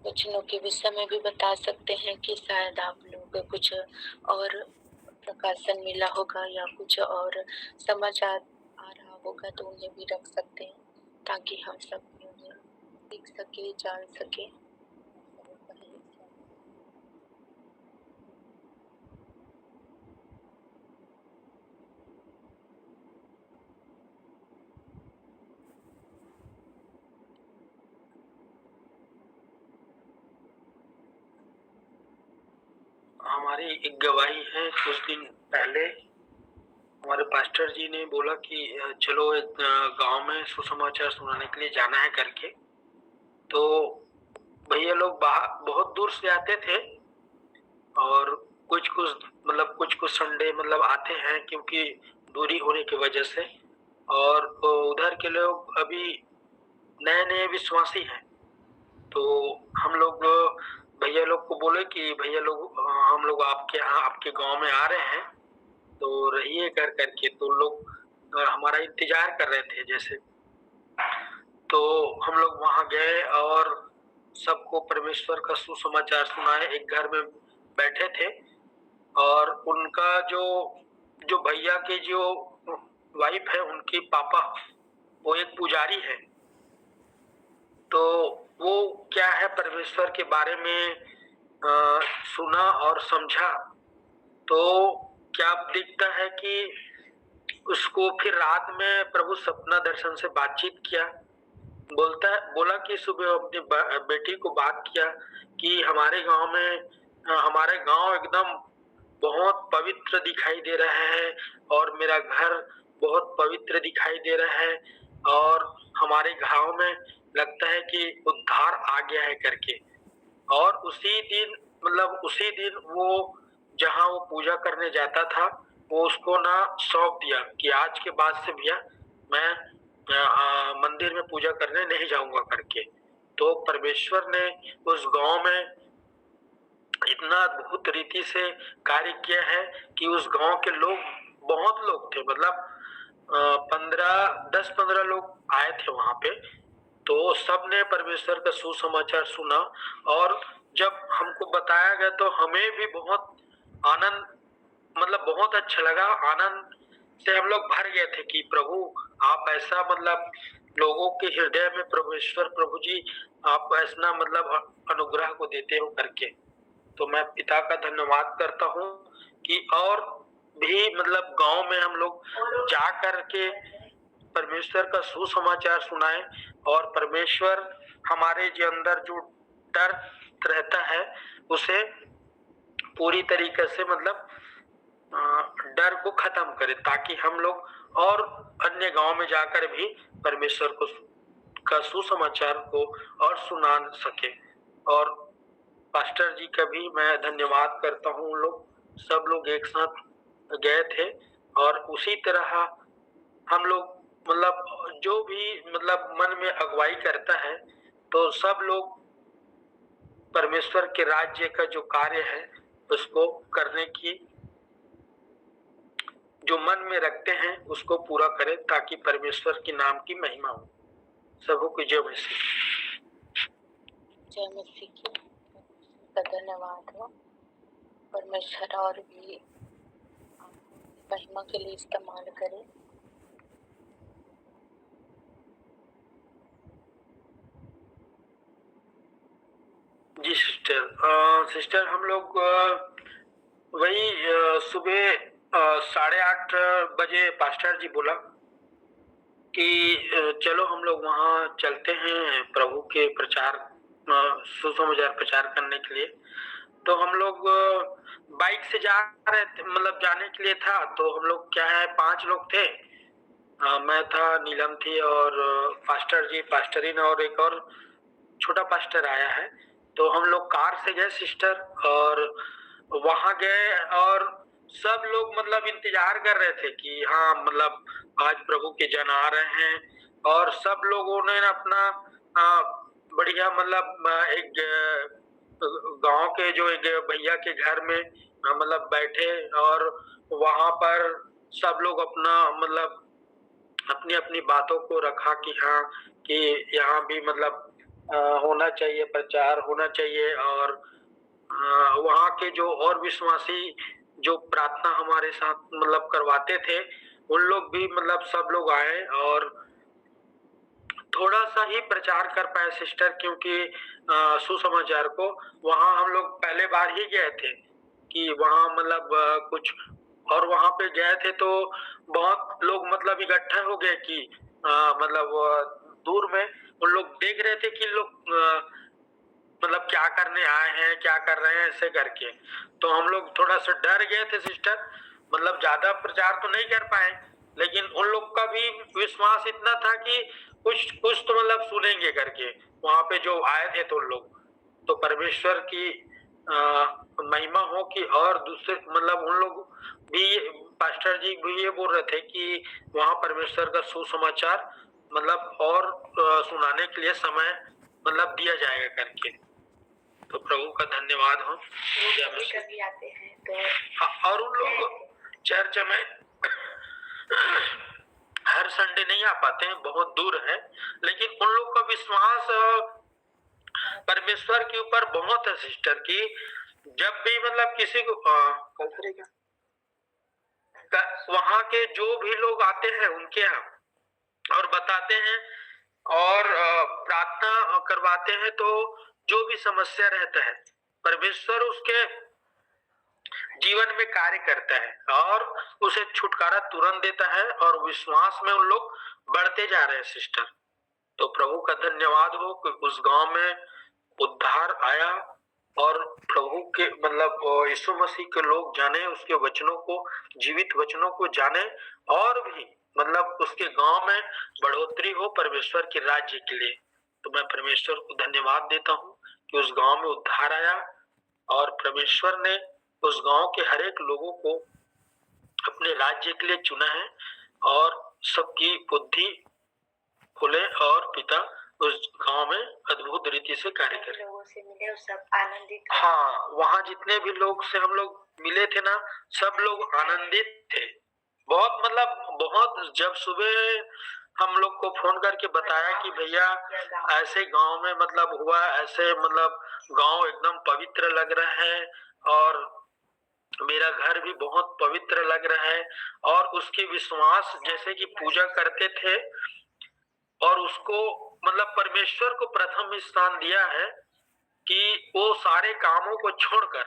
वचनों के विषय में भी बता सकते हैं कि शायद आप लोग कुछ और प्रकाशन मिला होगा या कुछ और समझ आ रहा होगा तो उन्हें भी रख सकते हैं ताकि हम सब उन्हें सीख सके, जान सके। हमारी एक गवाही है, कुछ दिन पहले हमारे पास्टर जी ने बोला कि चलो गांव में सुसमाचार सुनाने के लिए जाना है करके। तो भैया लोग बहुत दूर से आते थे और कुछ कुछ संडे आते हैं क्योंकि दूरी होने की वजह से, और उधर के लोग अभी नए नए विश्वासी हैं। तो हम लोग भैया लोग को बोले कि भैया लोग हम लोग आपके यहाँ आपके गांव में आ रहे हैं तो रहिए कर करके। तो लोग हमारा इंतजार कर रहे थे जैसे। तो हम लोग वहां गए और सबको परमेश्वर का सुसमाचार सुनाए। एक घर में बैठे थे और उनका जो भैया के जो वाइफ है उनके पापा वो एक पुजारी है। तो वो क्या है परमेश्वर के बारे में सुना और समझा। तो क्या दिखता है कि उसको फिर रात में प्रभु सपना दर्शन से बातचीत किया। बोला कि सुबह अपनी बेटी को बात किया कि हमारे गांव में हमारे गांव एकदम बहुत पवित्र दिखाई दे रहा है और मेरा घर बहुत पवित्र दिखाई दे रहा है और हमारे गांव में लगता है कि उद्धार आ गया है करके। और उसी दिन मतलब उसी दिन वो जहाँ वो पूजा करने जाता था वो उसको ना सौंप दिया कि आज के बाद से भैया मैं मंदिर में पूजा करने नहीं जाऊंगा करके। तो परमेश्वर ने उस गांव में इतना अद्भुत रीति से कार्य किया है कि उस गांव के लोग बहुत लोग थे, मतलब 10-15 लोग आए थे वहां पे। तो सबने परमेश्वर का सुसमाचार सुना और जब हमको बताया गया तो हमें भी बहुत आनंद, मतलब बहुत अच्छा लगा। आनंद से हम लोग भर गए थे कि प्रभु आप ऐसा मतलब लोगों के हृदय में परमेश्वर प्रभु जी आप ऐसा मतलब अनुग्रह को देते हो करके। तो मैं पिता का धन्यवाद करता हूँ कि और भी मतलब गांव में हम लोग जा कर के परमेश्वर का सुसमाचार सुनाए और परमेश्वर हमारे जो अंदर जो डर रहता है उसे पूरी तरीके से मतलब डर को खत्म करे, ताकि हम लोग और अन्य गांव में जाकर भी परमेश्वर को का सुसमाचार को और सुना सके। और पास्टर जी का भी मैं धन्यवाद करता हूँ। उन लोग सब लोग एक साथ गए थे और उसी तरह हम लोग मतलब जो भी मतलब मन में अगुवाई करता है तो सब लोग परमेश्वर के राज्य का जो कार्य है उसको करने की जो मन में रखते हैं उसको पूरा करें, ताकि परमेश्वर के नाम की महिमा हो। सबों को जय मसीह। जय मसीह की। का धन्यवाद हो। परमेश्वर और भी महिमा के लिए इस्तेमाल करे। जी सिस्टर हम लोग वही सुबह 8:30 बजे पास्टर जी बोला कि चलो हम लोग वहाँ चलते हैं प्रभु के प्रचार सुसमाचार प्रचार करने के लिए। तो हम लोग बाइक से जा रहे थे, मतलब जाने के लिए था। तो हम लोग क्या है 5 लोग थे, मैं था, नीलम थी और पास्टर जी, पास्टरीन और एक और छोटा पास्टर आया है। तो हम लोग कार से गए सिस्टर और वहां गए और सब लोग मतलब इंतजार कर रहे थे कि हाँ मतलब आज प्रभु के जन आ रहे हैं। और सब लोगों ने अपना बढ़िया मतलब एक गांव के जो एक भैया के घर में मतलब बैठे और वहां पर सब लोग अपना मतलब अपनी अपनी बातों को रखा कि हाँ कि यहाँ भी मतलब होना चाहिए, प्रचार होना चाहिए। और वहाँ के जो और विश्वासी जो प्रार्थना हमारे साथ मतलब करवाते थे उन लोग भी मतलब सब लोग आए और थोड़ा सा ही प्रचार कर पाए सिस्टर, क्योंकि सुसमाचार को वहाँ हम लोग पहले बार ही गए थे कि वहाँ मतलब कुछ, और वहाँ पे गए थे तो बहुत लोग मतलब इकट्ठा हो गए कि मतलब दूर में उन लोग देख रहे थे कि लोग मतलब क्या करने आए हैं, क्या कर रहे हैं ऐसे करके। तो हम लोग थोड़ा सा डर गए थे सिस्टर, मतलब ज्यादा प्रचार तो नहीं कर पाए, लेकिन उन लोग का भी विश्वास इतना था कि कुछ कुछ तो मतलब सुनेंगे करके वहां पे जो आए थे। तो लोग तो परमेश्वर की महिमा हो कि और दूसरे मतलब उन लोग भी, पास्टर जी भी ये बोल रहे थे कि वहां परमेश्वर का सुसमाचार मतलब और सुनाने के लिए समय मतलब दिया जाएगा करके। तो प्रभु का धन्यवाद हो। कभी आते हैं तो और उन लोग चर्च में हर संडे नहीं आ पाते हैं, बहुत दूर है, लेकिन उन लोग का विश्वास परमेश्वर के ऊपर बहुत है सिस्टर की जब भी मतलब किसी को कल करेगा वहां के जो भी लोग आते हैं उनके यहाँ और बताते हैं और प्रार्थना करवाते हैं, तो जो भी समस्या रहता है परमेश्वर उसके जीवन में कार्य करता है और उसे छुटकारा तुरंत देता है और विश्वास में उन लोग बढ़ते जा रहे हैं सिस्टर। तो प्रभु का धन्यवाद हो कि उस गांव में उद्धार आया और प्रभु के मतलब यीशु मसीह के लोग जाने, उसके वचनों को, जीवित वचनों को जाने और भी मतलब उसके गांव में बढ़ोतरी हो परमेश्वर के राज्य के लिए। तो मैं परमेश्वर को धन्यवाद देता हूँ कि उस गांव में उद्धार आया और परमेश्वर ने उस गांव के हर एक लोगों को अपने राज्य के लिए चुना है और सबकी बुद्धि खुले और पिता उस गांव में अद्भुत रीति से कार्य करे। लोगों से मिले और सब आनंदित। हाँ, वहाँ जितने भी लोग से हम लोग मिले थे ना, सब लोग आनंदित थे। बहुत मतलब बहुत, जब सुबह हम लोग को फोन करके बताया कि भैया ऐसे गांव में मतलब हुआ, ऐसे मतलब गांव एकदम पवित्र लग रहा है और मेरा घर भी बहुत पवित्र लग रहा है, और उसके विश्वास जैसे कि पूजा करते थे और उसको मतलब परमेश्वर को प्रथम स्थान दिया है कि वो सारे कामों को छोड़कर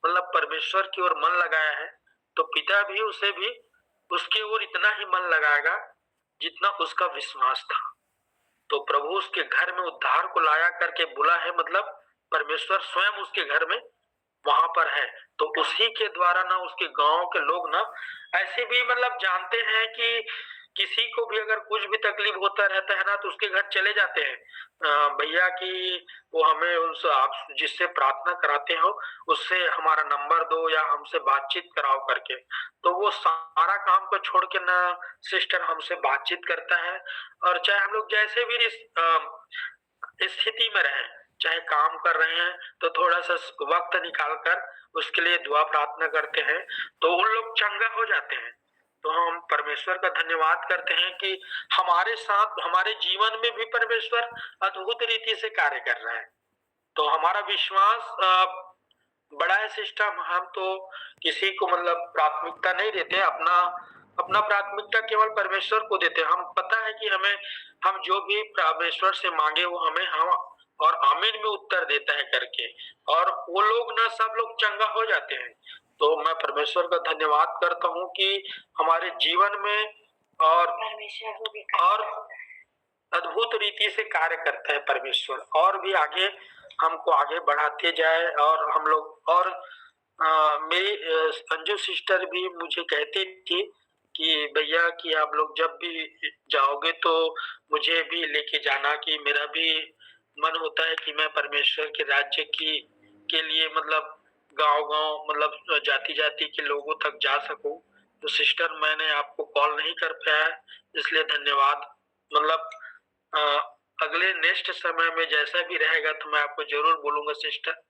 मतलब परमेश्वर की ओर मन लगाया है, तो पिता भी उसे भी उसके ओर इतना ही मन लगाएगा जितना उसका विश्वास था। तो प्रभु उसके घर में उद्धार को लाया करके बुला है, मतलब परमेश्वर स्वयं उसके घर में वहां पर है। तो उसी के द्वारा ना उसके गांव के लोग ना ऐसे भी मतलब जानते हैं कि किसी को भी अगर कुछ भी तकलीफ होता रहता है ना, तो उसके घर चले जाते हैं भैया कि वो हमें उस आप जिससे प्रार्थना कराते हो उससे हमारा नंबर दो या हमसे बातचीत कराओ करके। तो वो सारा काम को छोड़ के ना सिस्टर हमसे बातचीत करता है, और चाहे हम लोग जैसे भी स्थिति में रहें, चाहे काम कर रहे हैं तो थोड़ा सा वक्त निकाल कर उसके लिए दुआ प्रार्थना करते हैं, तो उन लोग चंगा हो जाते हैं। तो हम परमेश्वर का धन्यवाद करते हैं कि हमारे साथ हमारे जीवन में भी परमेश्वर अद्भुत रीति से कार्य कर रहा है। तो हमारा विश्वास बड़ा है सिस्टम। हम तो किसी को मतलब प्राथमिकता नहीं देते, अपना अपना प्राथमिकता केवल परमेश्वर को देते हैं। हम पता है कि हम जो भी परमेश्वर से मांगे वो हमें हम और आमीन में उत्तर देता है करके, और वो लोग ना सब लोग चंगा हो जाते हैं। तो मैं परमेश्वर का धन्यवाद करता हूँ कि हमारे जीवन में और अद्भुत रीति से कार्य करता है परमेश्वर, और भी आगे हमको आगे बढ़ाते जाए। और हम लोग और मेरी अंजू सिस्टर भी मुझे कहती थी कि भैया कि आप लोग जब भी जाओगे तो मुझे भी लेके जाना, कि मेरा भी मन होता है कि मैं परमेश्वर के राज्य की के लिए मतलब गांव-गांव मतलब जाति-जाति के लोगों तक जा सकूं। तो सिस्टर मैंने आपको कॉल नहीं कर पाया, इसलिए धन्यवाद। मतलब अगले नेक्स्ट समय में जैसा भी रहेगा तो मैं आपको जरूर बोलूंगा सिस्टर।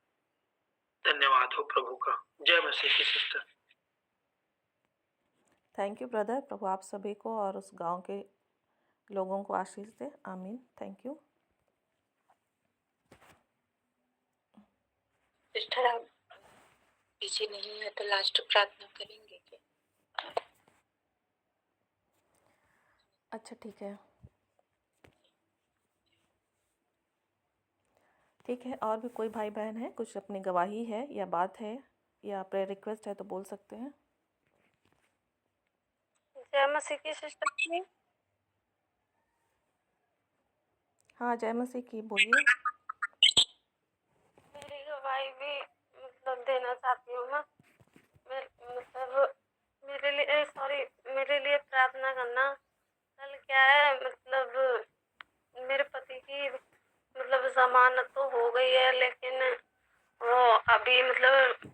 धन्यवाद हो प्रभु का। जय मसीह की सिस्टर। Thank you brother. प्रभु आप सभी को और उस गांव के लोगों को आशीष दे। आमीन। Thank you. सिस्टर आप बिजी नहीं है तो लास्ट प्रार्थना करेंगे क्या? अच्छा ठीक है, ठीक है। और भी कोई भाई बहन है, कुछ अपनी गवाही है या बात है या प्रेयर रिक्वेस्ट है तो बोल सकते हैं। जय मसीह की सिस्टर जी। हाँ जय मसीह की, बोलिए। मेरी गवाही भी मतलब देना चाहती हूँ मैं। मतलब मेरे लिए प्रार्थना करना। कल क्या है मतलब मेरे पति की मतलब जमानत तो हो गई है, लेकिन वो अभी मतलब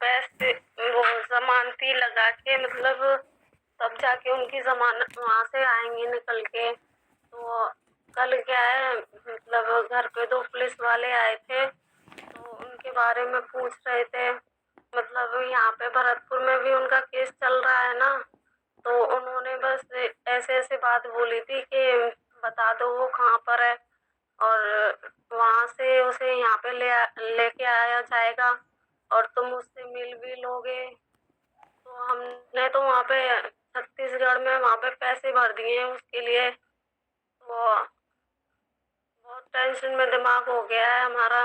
पैसे वो जमानती लगा के मतलब तब जाके उनकी जमानत वहाँ से आएंगे निकल के। तो कल क्या है मतलब घर पे 2 पुलिस वाले आए थे, तो उनके बारे में पूछ रहे थे। मतलब यहाँ पे भरतपुर में भी उनका केस चल रहा है ना, तो उन्होंने बस ऐसे ऐसे बात बोली थी कि बता दो वो कहाँ पर है और वहाँ से उसे यहाँ पे लेके आया जाएगा और तुम उससे मिल भी लोगे। तो हमने तो वहाँ पे छत्तीसगढ़ में वहाँ पे पैसे भर दिए हैं उसके लिए। तो बहुत टेंशन में दिमाग हो गया है हमारा।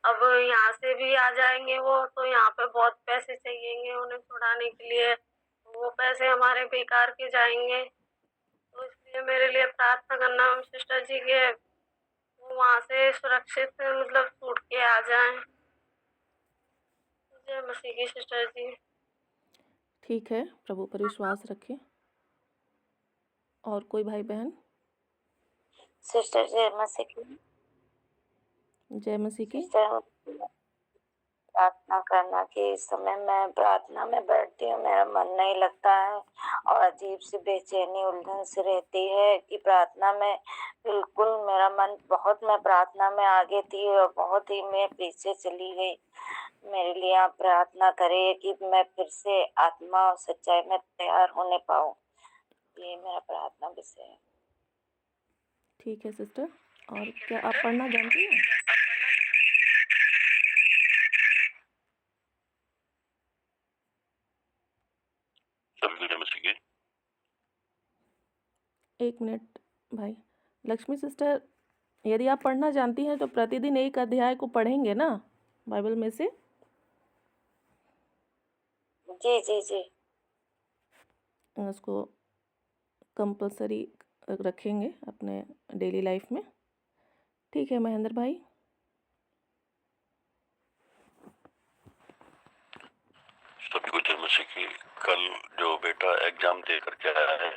अब यहाँ से भी आ जाएंगे वो, तो यहाँ पे बहुत पैसे चाहिएंगे उन्हें छुड़ाने के लिए, वो पैसे हमारे बेकार के जाएंगे। तो इसलिए मेरे लिए प्रार्थना करना सिस्टर जी के वो वहाँ से सुरक्षित मतलब छूट के आ जाएं। जय मसीह की सिस्टर जी। ठीक है, प्रभु पर विश्वास रखें। और कोई भाई बहन? सिस्टर जय मसीह की। जय मसीह की। सिस्टर प्रार्थना करना कि इस समय मैं प्रार्थना में बैठती हूँ, मेरा मन नहीं लगता है और अजीब सी बेचैनी उलझन सी रहती है कि प्रार्थना में बिल्कुल मेरा मन, बहुत मैं प्रार्थना में आगे थी और बहुत ही मैं पीछे चली गई। मेरे लिए आप प्रार्थना करें कि मैं फिर से आत्मा और सच्चाई में तैयार होने पाऊँ। ये मेरा प्रार्थना विषय है। ठीक है सिस्टर, और क्या आप पढ़ना जानती हैं? एक मिनट भाई। लक्ष्मी सिस्टर, यदि आप पढ़ना जानती हैं तो प्रतिदिन एक अध्याय को पढ़ेंगे ना बाइबल में से? जी जी जी। उसको कंपलसरी रखेंगे अपने डेली लाइफ में। ठीक है महेंद्र भाई। सभी को जय मसीह की। कल जो बेटा एग्जाम दे करके आया है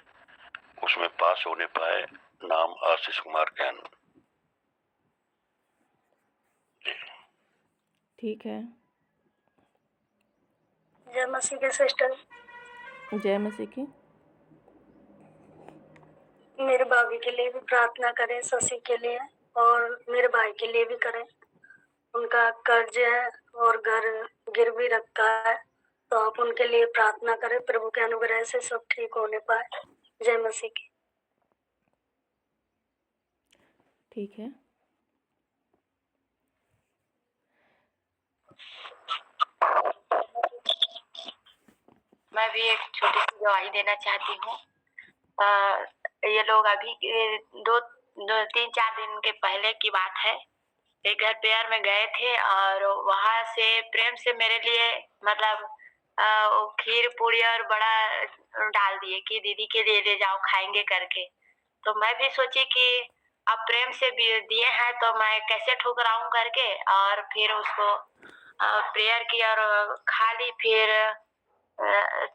उसमें पास होने पाए, नाम आशीष कुमार कैन। ठीक है। जय मसीह के सिस्टर। जय मसीह की। मेरे भाभी के लिए भी प्रार्थना करें, शशि के लिए, और मेरे भाई के लिए भी करें। उनका कर्ज है और घर गिरवी रखा है, तो आप उनके लिए प्रार्थना करें, प्रभु के अनुग्रह से सब ठीक होने पाए। जय मसीह की। ठीक है। मैं भी एक छोटी सी गवाही देना चाहती हूँ। ये लोग अभी दो 3-4 दिन के पहले की बात है। एक घर प्रेयर में गए थे और वहां से प्रेम से मेरे लिए मतलब वो खीर पूरी और बड़ा डाल दिए कि दीदी के लिए ले जाओ खाएंगे करके। तो मैं भी सोची कि अब प्रेम से दिए हैं तो मैं कैसे ठुकराऊं करके, और फिर उसको प्रेयर की और खा ली। फिर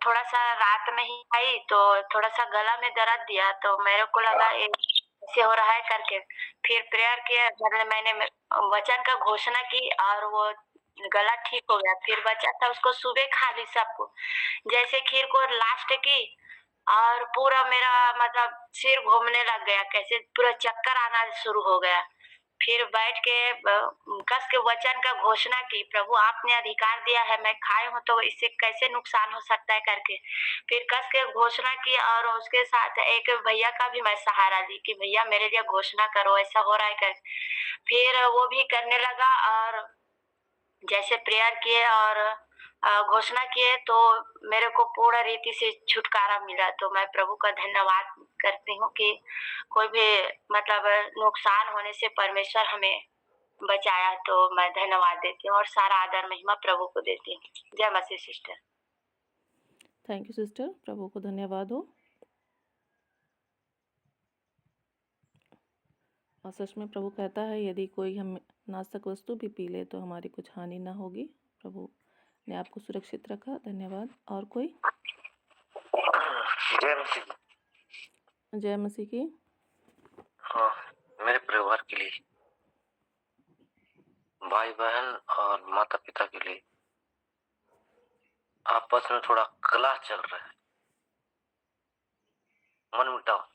थोड़ा सा रात में ही आई तो थोड़ा सा गला में दर्द दिया, तो मेरे को लगा ऐसे हो रहा है करके। फिर प्रेयर किया, मतलब मैंने वचन का घोषणा की और वो गला ठीक हो गया। फिर बचा था उसको सुबह खा ली सबको। जैसे खीर को लास्ट की और पूरा मेरा मतलब सिर घूमने लग गया, कैसे पूरा चक्कर आना शुरू हो गया। फिर बैठ के कस के वचन का घोषणा की, प्रभु आपने अधिकार दिया है, मैं खाए हूँ तो इससे कैसे नुकसान हो सकता है करके। फिर कस के घोषणा की और उसके साथ एक भैया का भी मैं सहारा ली कि भैया मेरे लिए घोषणा करो, ऐसा हो रहा है कर। फिर वो भी करने लगा और जैसे प्रेयर किए और घोषणा किए तो मेरे को पूर्ण रीति से छुटकारा मिला। तो मैं प्रभु का धन्यवाद करती हूँ कि कोई भी मतलब नुकसान होने से परमेश्वर हमें बचाया, तो मैं धन्यवाद देती हूँ और सारा आदर महिमा प्रभु को देती हूँ। जय मसीह सिस्टर। थैंक यू सिस्टर, प्रभु को धन्यवाद हो। और सच में प्रभु कहता है यदि कोई हम नाशक वस्तु भी पी ले तो हमारी कुछ हानि ना होगी। प्रभु ने आपको सुरक्षित रखा। धन्यवाद। और कोई? जय मसीह की। जय मसीह की। हाँ, मेरे परिवार के लिए, भाई बहन और माता पिता के लिए आपस में थोड़ा कलह चल रहा है, मन मुटाव।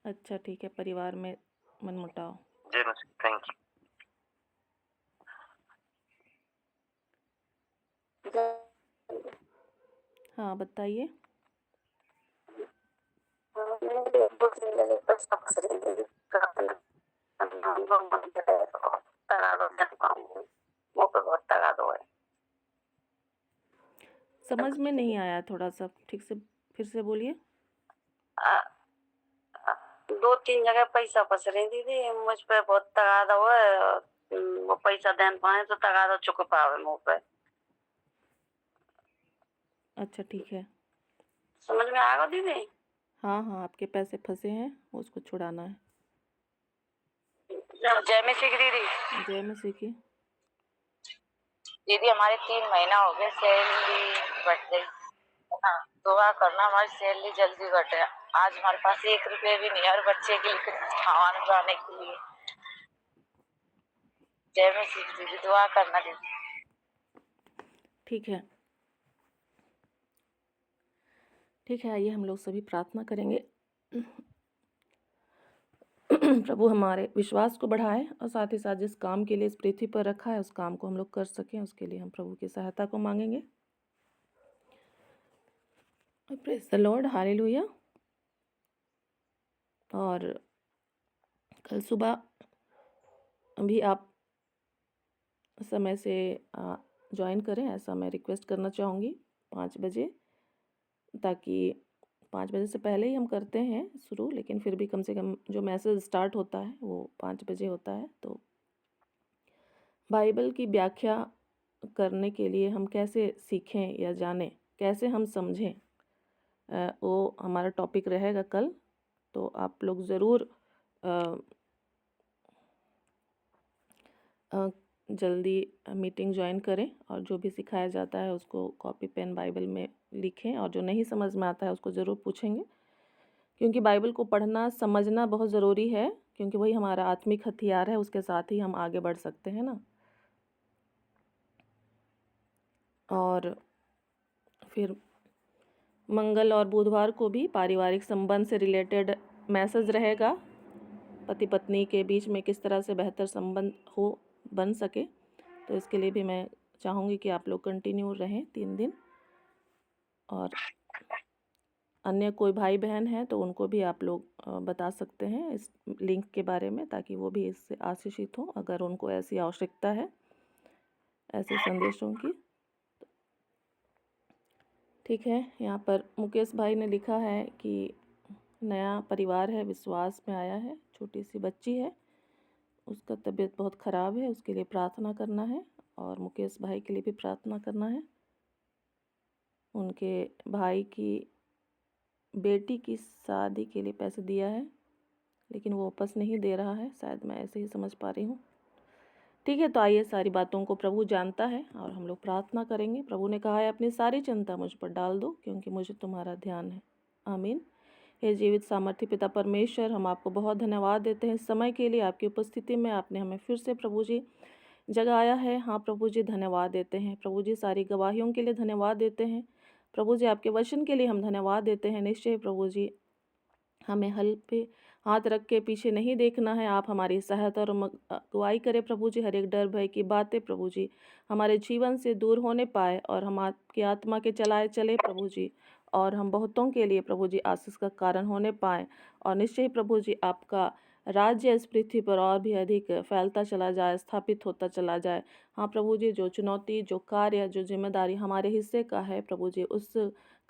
अच्छा ठीक है, परिवार में मनमुटाव। जय मसीह। Thank you. हाँ बताइए। समझ में नहीं आया, थोड़ा सा ठीक से फिर से बोलिए। 2-3 जगह पैसा फंस रही दीदी, मुझ पे बहुत तगादा हुआ है। वो पैसा देन पाए तो तगादा चुक पावे मुँह पे। अच्छा ठीक है। समझ में आएगा दीदी? हाँ हाँ, आपके पैसे फंसे हैं, उसको छुड़ाना है। जय मसीह की दीदी। जय मसीह की। दीदी हमारे 3 महीना हो गए सैलरी बढ़ गई। हाँ, दुआ करना हमारी सैलरी जल्दी घटे। आज हमारे पास 1 रुपये भी नहीं है और बच्चे के लिए खाना बनाने के लिए। जय मसीह दीदी, दुआ करना दीदी। ठीक है, ठीक है, आइए हम लोग सभी प्रार्थना करेंगे। प्रभु हमारे विश्वास को बढ़ाए और साथ ही साथ जिस काम के लिए इस पृथ्वी पर रखा है उस काम को हम लोग कर सकें, उसके लिए हम प्रभु की सहायता को मांगेंगे। Praise the Lord, hallelujah. और कल सुबह भी आप समय से ज्वाइन करें, ऐसा मैं रिक्वेस्ट करना चाहूँगी 5 बजे, ताकि 5 बजे से पहले ही हम करते हैं शुरू, लेकिन फिर भी कम से कम जो मैसेज स्टार्ट होता है वो 5 बजे होता है। तो बाइबल की व्याख्या करने के लिए हम कैसे सीखें या जानें, कैसे हम समझें, वो हमारा टॉपिक रहेगा कल। तो आप लोग ज़रूर जल्दी मीटिंग ज्वाइन करें और जो भी सिखाया जाता है उसको कॉपी पेन बाइबल में लिखें, और जो नहीं समझ में आता है उसको ज़रूर पूछेंगे, क्योंकि बाइबल को पढ़ना समझना बहुत ज़रूरी है, क्योंकि वही हमारा आत्मिक हथियार है, उसके साथ ही हम आगे बढ़ सकते हैं ना। और फिर मंगल और बुधवार को भी पारिवारिक संबंध से रिलेटेड मैसेज रहेगा, पति पत्नी के बीच में किस तरह से बेहतर संबंध बन सके। तो इसके लिए भी मैं चाहूँगी कि आप लोग कंटिन्यू रहें 3 दिन। और अन्य कोई भाई बहन है तो उनको भी आप लोग बता सकते हैं इस लिंक के बारे में, ताकि वो भी इससे आशीषित हों अगर उनको ऐसी आवश्यकता है ऐसे संदेशों की। ठीक है, यहाँ पर मुकेश भाई ने लिखा है कि नया परिवार है, विश्वास में आया है, छोटी सी बच्ची है, उसका तबीयत बहुत ख़राब है, उसके लिए प्रार्थना करना है, और मुकेश भाई के लिए भी प्रार्थना करना है। उनके भाई की बेटी की शादी के लिए पैसे दिया है, लेकिन वो वापस नहीं दे रहा है, शायद मैं ऐसे ही समझ पा रही हूँ। ठीक है, तो आइए सारी बातों को प्रभु जानता है और हम लोग प्रार्थना करेंगे। प्रभु ने कहा है अपनी सारी चिंता मुझ पर डाल दो, क्योंकि मुझे तुम्हारा ध्यान है। आमीन। हे जीवित सामर्थ्य पिता परमेश्वर, हम आपको बहुत धन्यवाद देते हैं इस समय के लिए। आपकी उपस्थिति में आपने हमें फिर से प्रभु जी जगाया है। हाँ प्रभु जी, धन्यवाद देते हैं। प्रभु जी, सारी गवाहियों के लिए धन्यवाद देते हैं। प्रभु जी, आपके वचन के लिए हम धन्यवाद देते हैं। निश्चय प्रभु जी, हमें हल पे हाथ रख के पीछे नहीं देखना है। आप हमारी सहायता और अगुवाई करें प्रभु जी। हर एक डर भय की बातें प्रभु जी हमारे जीवन से दूर होने पाए, और हम आपकी आत्मा के चलाए चले प्रभु जी, और हम बहुतों के लिए प्रभु जी आशीष का कारण होने पाए। और निश्चय प्रभु जी, आपका राज्य इस पृथ्वी पर और भी अधिक फैलता चला जाए, स्थापित होता चला जाए। हाँ प्रभु जी, जो चुनौती, जो कार्य, जो जिम्मेदारी हमारे हिस्से का है प्रभु जी, उस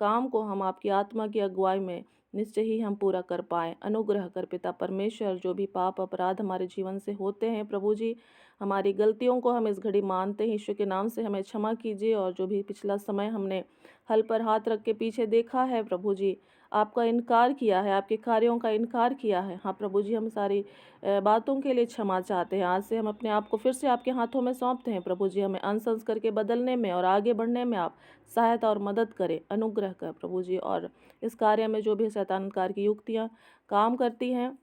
काम को हम आपकी आत्मा की अगुवाई में निश्चय ही हम पूरा कर पाएँ। अनुग्रह कर पिता परमेश्वर, जो भी पाप अपराध हमारे जीवन से होते हैं प्रभु जी, हमारी गलतियों को हम इस घड़ी मानते हैं, यीशु के नाम से हमें क्षमा कीजिए। और जो भी पिछला समय हमने हल पर हाथ रख के पीछे देखा है प्रभु जी, आपका इनकार किया है, आपके कार्यों का इनकार किया है, हाँ प्रभु जी, हम सारी बातों के लिए क्षमा चाहते हैं। आज से हम अपने आप को फिर से आपके हाथों में सौंपते हैं प्रभु जी। हमें अनसंस करके बदलने में और आगे बढ़ने में आप सहायता और मदद करें, अनुग्रह कर प्रभु जी। और इस कार्य में जो भी शैतानकार की युक्तियाँ काम करती हैं,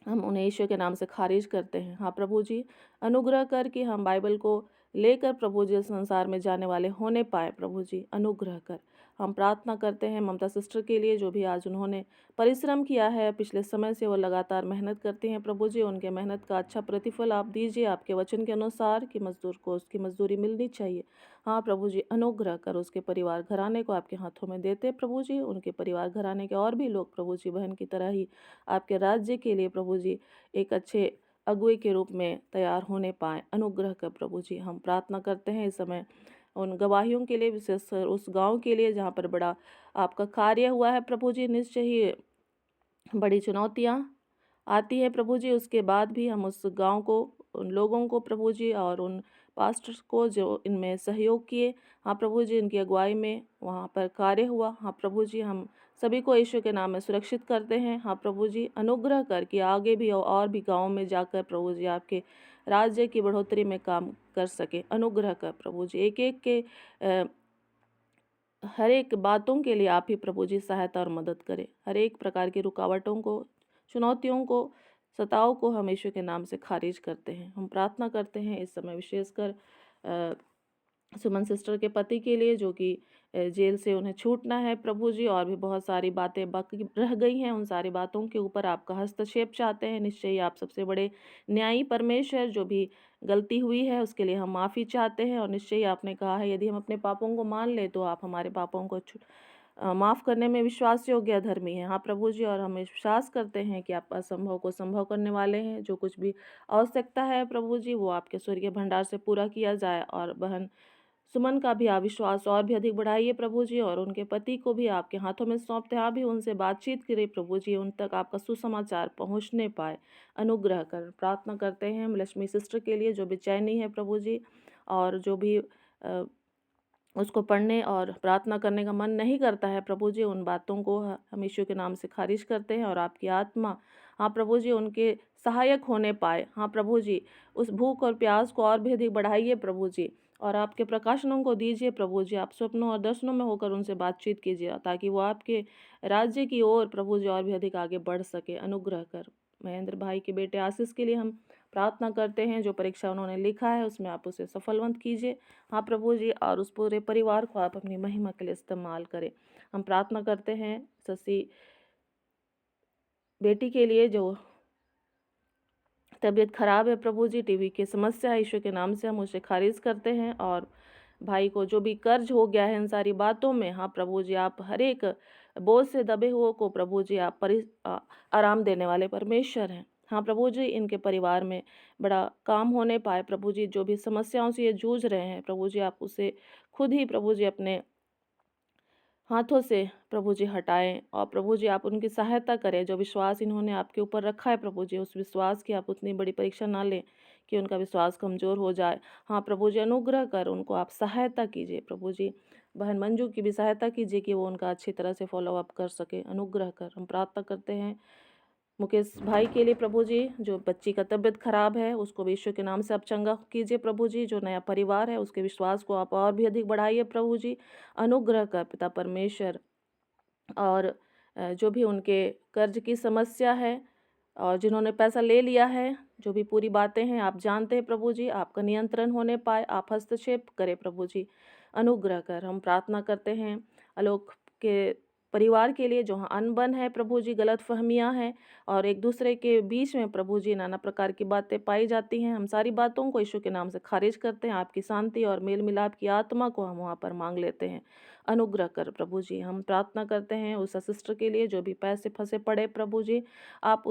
हम उन्हें ईश्वर के नाम से खारिज करते हैं। हाँ प्रभु जी, अनुग्रह कर कि हम बाइबल को लेकर प्रभु जी संसार में जाने वाले होने पाए प्रभु जी, अनुग्रह कर। हम प्रार्थना करते हैं ममता सिस्टर के लिए, जो भी आज उन्होंने परिश्रम किया है, पिछले समय से वो लगातार मेहनत करती हैं प्रभु जी, उनके मेहनत का अच्छा प्रतिफल आप दीजिए आपके वचन के अनुसार, कि मजदूर को उसकी मजदूरी मिलनी चाहिए। हाँ प्रभु जी, अनुग्रह कर। उसके परिवार घराने को आपके हाथों में देते प्रभु जी, उनके परिवार घराने के और भी लोग प्रभु जी बहन की तरह ही आपके राज्य के लिए प्रभु जी एक अच्छे अगुए के रूप में तैयार होने पाए, अनुग्रह कर प्रभु जी। हम प्रार्थना करते हैं इस समय उन गवाहियों के लिए, विशेषकर उस गांव के लिए जहां पर बड़ा आपका कार्य हुआ है प्रभु जी। निश्चय ही बड़ी चुनौतियां आती है प्रभु जी, उसके बाद भी हम उस गांव को, उन लोगों को प्रभु जी, और उन पास्टर्स को जो इनमें सहयोग किए, हाँ प्रभु जी, इनकी अगुवाई में वहाँ पर कार्य हुआ, हाँ प्रभु जी, हम सभी को यीशु के नाम में सुरक्षित करते हैं। हाँ प्रभु जी, अनुग्रह कर कि आगे भी और भी गाँव में जाकर प्रभु जी आपके राज्य की बढ़ोतरी में काम कर सके, अनुग्रह कर प्रभु जी। एक एक के हर एक बातों के लिए आप ही प्रभु जी सहायता और मदद करें। हर एक प्रकार की रुकावटों को, चुनौतियों को, सताव को हम यीशु के नाम से खारिज करते हैं। हम प्रार्थना करते हैं इस समय विशेषकर अ, सुमन सिस्टर के पति के लिए, जो कि जेल से उन्हें छूटना है प्रभु जी, और भी बहुत सारी बातें बाकी रह गई हैं। उन सारी बातों के ऊपर आपका हस्तक्षेप चाहते हैं। निश्चय ही आप सबसे बड़े न्यायी परमेश्वर, जो भी गलती हुई है उसके लिए हम माफ़ी चाहते हैं। और निश्चय ही आपने कहा है यदि हम अपने पापों को मान लें तो आप हमारे पापों को माफ़ करने में विश्वास योग्य धर्मी हैं। हाँ प्रभु जी, और हम विश्वास करते हैं कि आप असंभव को संभव करने वाले हैं। जो कुछ भी आवश्यकता है प्रभु जी, वो आपके स्वर्गीय भंडार से पूरा किया जाए। और बहन सुमन का भी आप विश्वास और भी अधिक बढ़ाइए प्रभु जी, और उनके पति को भी आपके हाथों में सौंपते हैं। आप भी उनसे बातचीत करें प्रभु जी, उन तक आपका सुसमाचार पहुंचने पाए, अनुग्रह कर। प्रार्थना करते हैं हम लक्ष्मी सिस्टर के लिए, जो बेचैनी है प्रभु जी, और जो भी उसको पढ़ने और प्रार्थना करने का मन नहीं करता है प्रभु जी, उन बातों को हम यीशु के नाम से खारिज करते हैं। और आपकी आत्मा, हाँ प्रभु जी, उनके सहायक होने पाए। हाँ प्रभु जी, उस भूख और प्यास को और भी अधिक बढ़ाइए प्रभु जी, और आपके प्रकाशनों को दीजिए प्रभु जी। आप स्वप्नों और दर्शनों में होकर उनसे बातचीत कीजिए, ताकि वो आपके राज्य की ओर प्रभु जी और भी अधिक आगे बढ़ सके। अनुग्रह कर। महेंद्र भाई के बेटे आशीष के लिए हम प्रार्थना करते हैं। जो परीक्षा उन्होंने लिखा है उसमें आप उसे सफलवंत कीजिए, हाँ प्रभु जी, और उस पूरे परिवार को आप अपनी महिमा के लिए इस्तेमाल करें। हम प्रार्थना करते हैं शशि बेटी के लिए, जो तबीयत खराब है प्रभु जी, टीवी की समस्या है, यीशु के नाम से हम उसे खारिज करते हैं। और भाई को जो भी कर्ज हो गया है इन सारी बातों में, हाँ प्रभु जी, आप हर एक बोझ से दबे हुए को प्रभु जी आप आराम देने वाले परमेश्वर हैं। हाँ प्रभु जी, इनके परिवार में बड़ा काम होने पाए प्रभु जी। जो भी समस्याओं से ये जूझ रहे हैं प्रभु जी, आप उसे खुद ही प्रभु जी अपने हाथों से प्रभु जी हटाएं, और प्रभु जी आप उनकी सहायता करें। जो विश्वास इन्होंने आपके ऊपर रखा है प्रभु जी, उस विश्वास की आप उतनी बड़ी परीक्षा ना लें कि उनका विश्वास कमज़ोर हो जाए। हाँ प्रभु जी, अनुग्रह कर उनको आप सहायता कीजिए प्रभु जी। बहन मंजू की भी सहायता कीजिए कि वो उनका अच्छी तरह से फॉलो अप कर सके। अनुग्रह कर। हम प्रार्थना करते हैं मुकेश भाई के लिए प्रभु जी, जो बच्ची का तबीयत खराब है, उसको भी यीशु के नाम से आप चंगा कीजिए प्रभु जी। जो नया परिवार है उसके विश्वास को आप और भी अधिक बढ़ाइए प्रभु जी। अनुग्रह कर पिता परमेश्वर। और जो भी उनके कर्ज की समस्या है, और जिन्होंने पैसा ले लिया है, जो भी पूरी बातें हैं आप जानते हैं प्रभु जी, आपका नियंत्रण होने पाए, आप हस्तक्षेप करें प्रभु जी। अनुग्रह कर। हम प्रार्थना करते हैं आलोक के परिवार के लिए, जो अनबन है प्रभु जी, गलत फहमियाँ हैं, और एक दूसरे के बीच में प्रभु जी नाना प्रकार की बातें पाई जाती हैं। हम सारी बातों को यीशु के नाम से खारिज करते हैं। आपकी शांति और मेल मिलाप की आत्मा को हम वहाँ पर मांग लेते हैं। अनुग्रह कर प्रभु जी। हम प्रार्थना करते हैं उस सिस्टर के लिए, जो भी पैसे फंसे पड़े प्रभु जी, आप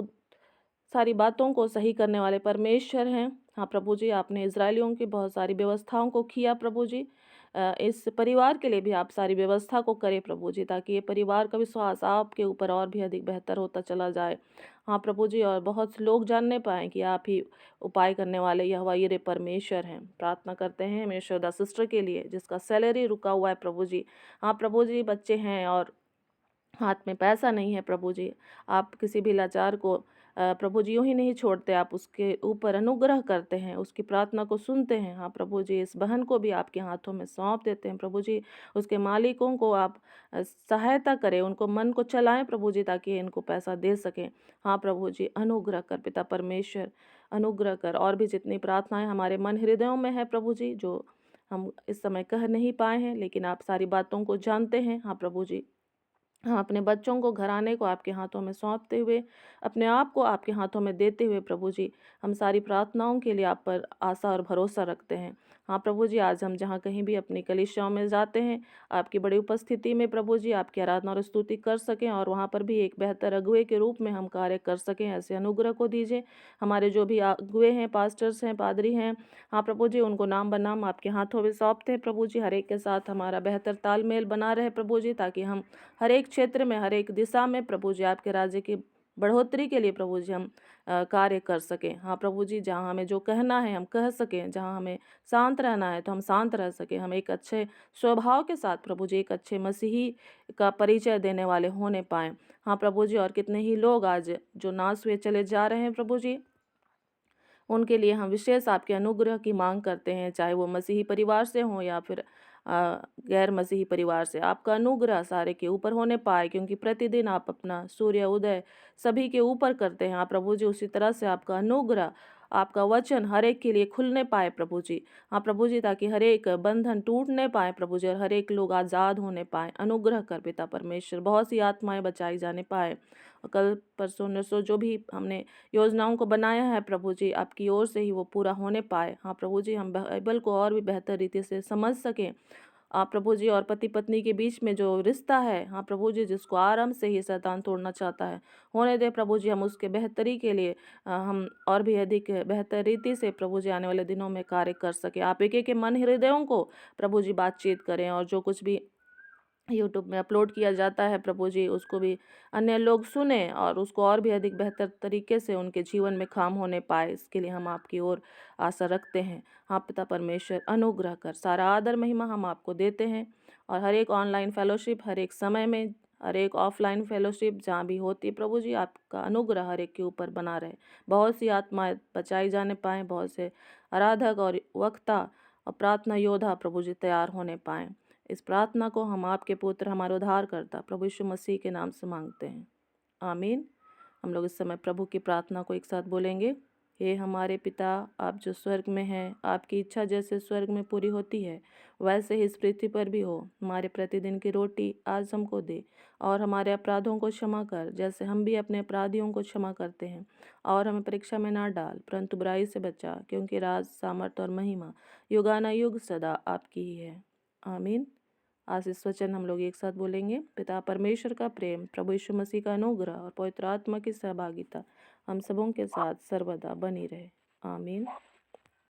सारी बातों को सही करने वाले परमेश्वर हैं। हाँ प्रभु जी, आपने इजरायलियों की बहुत सारी व्यवस्थाओं को किया प्रभु जी, इस परिवार के लिए भी आप सारी व्यवस्था को करें प्रभु जी, ताकि ये परिवार का विश्वास आपके ऊपर और भी अधिक बेहतर होता चला जाए। हाँ प्रभु जी, और बहुत से लोग जानने पाएँ कि आप ही उपाय करने वाले यहोवा यिरे परमेश्वर हैं। प्रार्थना करते हैं मेरे यशोदा सिस्टर के लिए, जिसका सैलरी रुका हुआ है प्रभु जी। हाँ प्रभु जी, बच्चे हैं और हाथ में पैसा नहीं है प्रभु जी। आप किसी भी लाचार को प्रभु जी यूँ ही नहीं छोड़ते, आप उसके ऊपर अनुग्रह करते हैं, उसकी प्रार्थना को सुनते हैं। हाँ प्रभु जी, इस बहन को भी आपके हाथों में सौंप देते हैं प्रभु जी। उसके मालिकों को आप सहायता करें, उनको मन को चलाएं प्रभु जी, ताकि इनको पैसा दे सकें। हाँ प्रभु जी, अनुग्रह कर पिता परमेश्वर, अनुग्रह कर। और भी जितनी प्रार्थनाएं हमारे मन हृदयों में है प्रभु जी, जो हम इस समय कह नहीं पाए हैं, लेकिन आप सारी बातों को जानते हैं। हाँ प्रभु जी, हम अपने बच्चों को, घराने को आपके हाथों में सौंपते हुए, अपने आप को आपके हाथों में देते हुए प्रभु जी, हम सारी प्रार्थनाओं के लिए आप पर आशा और भरोसा रखते हैं। हाँ प्रभु जी, आज हम जहाँ कहीं भी अपनी कलीसियाओं में जाते हैं, आपकी बड़ी उपस्थिति में प्रभु जी आपकी आराधना और स्तुति कर सकें, और वहाँ पर भी एक बेहतर अगुए के रूप में हम कार्य कर सकें। ऐसे अनुग्रह को दीजिए। हमारे जो भी अगुए हैं, पास्टर्स हैं, पादरी हैं, हाँ प्रभु जी, उनको नाम बनाम आपके हाथों में सौंपते हैं प्रभु जी। हर एक के साथ हमारा बेहतर तालमेल बना रहे प्रभु जी, ताकि हम हर एक क्षेत्र में, हर एक दिशा में प्रभु जी आपके राज्य की बढ़ोतरी के लिए प्रभु जी हम कार्य कर सकें। हाँ प्रभु जी, जहाँ हमें जो कहना है हम कह सकें, जहाँ हमें शांत रहना है तो हम शांत रह सकें। हम एक अच्छे स्वभाव के साथ प्रभु जी एक अच्छे मसीही का परिचय देने वाले होने पाएँ। हाँ प्रभु जी, और कितने ही लोग आज जो नाश हुए चले जा रहे हैं प्रभु जी, उनके लिए हम विशेष आपके अनुग्रह की मांग करते हैं, चाहे वो मसीही परिवार से हों या फिर गैर मसीही परिवार से आपका अनुग्रह सारे के ऊपर होने पाए, क्योंकि प्रतिदिन आप अपना सूर्य उदय सभी के ऊपर करते हैं। हाँ प्रभु जी, उसी तरह से आपका अनुग्रह, आपका वचन हर एक के लिए खुलने पाए प्रभु जी। हाँ प्रभु जी, ताकि हर एक बंधन टूटने पाए प्रभु जी, और हर एक लोग आज़ाद होने पाए। अनुग्रह कर पिता परमेश्वर, बहुत सी आत्माएं बचाई जाने पाए। और कल परसों नरसों जो भी हमने योजनाओं को बनाया है प्रभु जी, आपकी ओर से ही वो पूरा होने पाए। हाँ प्रभु जी, हम बाइबल को और भी बेहतर रीति से समझ सकें। प्रभु जी, और पति पत्नी के बीच में जो रिश्ता है, हाँ प्रभु जी, जिसको आरंभ से ही शैतान तोड़ना चाहता है, होने दे प्रभु जी। हम उसके बेहतरी के लिए हम और भी अधिक बेहतर रीति से प्रभु जी आने वाले दिनों में कार्य कर सके। आप एक एक के मन हृदयों को प्रभु जी बातचीत करें, और जो कुछ भी यूट्यूब में अपलोड किया जाता है प्रभु जी, उसको भी अन्य लोग सुने और उसको और भी अधिक बेहतर तरीके से उनके जीवन में काम होने पाए। इसके लिए हम आपकी ओर आशा रखते हैं। हाँ पिता परमेश्वर, अनुग्रह कर, सारा आदर महिमा हम आपको देते हैं। और हर एक ऑनलाइन फेलोशिप, हर एक समय में, हर एक ऑफलाइन फेलोशिप जहाँ भी होती है प्रभु जी, आपका अनुग्रह हर एक के ऊपर बना रहे। बहुत सी आत्माएं बचाई जाने पाएँ, बहुत से आराधक और वक्ता और प्रार्थना योद्धा प्रभु जी तैयार होने पाएँ। इस प्रार्थना को हम आपके पुत्र, हमारे उद्धारकर्ता प्रभु यीशु मसीह के नाम से मांगते हैं, आमीन। हम लोग इस समय प्रभु की प्रार्थना को एक साथ बोलेंगे। हे हमारे पिता, आप जो स्वर्ग में हैं, आपकी इच्छा जैसे स्वर्ग में पूरी होती है, वैसे ही इस पृथ्वी पर भी हो। हमारे प्रतिदिन की रोटी आज हमको दे, और हमारे अपराधों को क्षमा कर, जैसे हम भी अपने अपराधियों को क्षमा करते हैं। और हमें परीक्षा में ना डाल, परंतु बुराई से बचा, क्योंकि राज, सामर्थ और महिमा युगानुयुग सदा आपकी ही है, आमीन। आज इस वचन हम लोग एक साथ बोलेंगे। पिता परमेश्वर का प्रेम, प्रभु यीशु मसीह का अनुग्रह और पवित्र आत्मा की सहभागिता हम सबों के साथ सर्वदा बनी रहे, आमीन।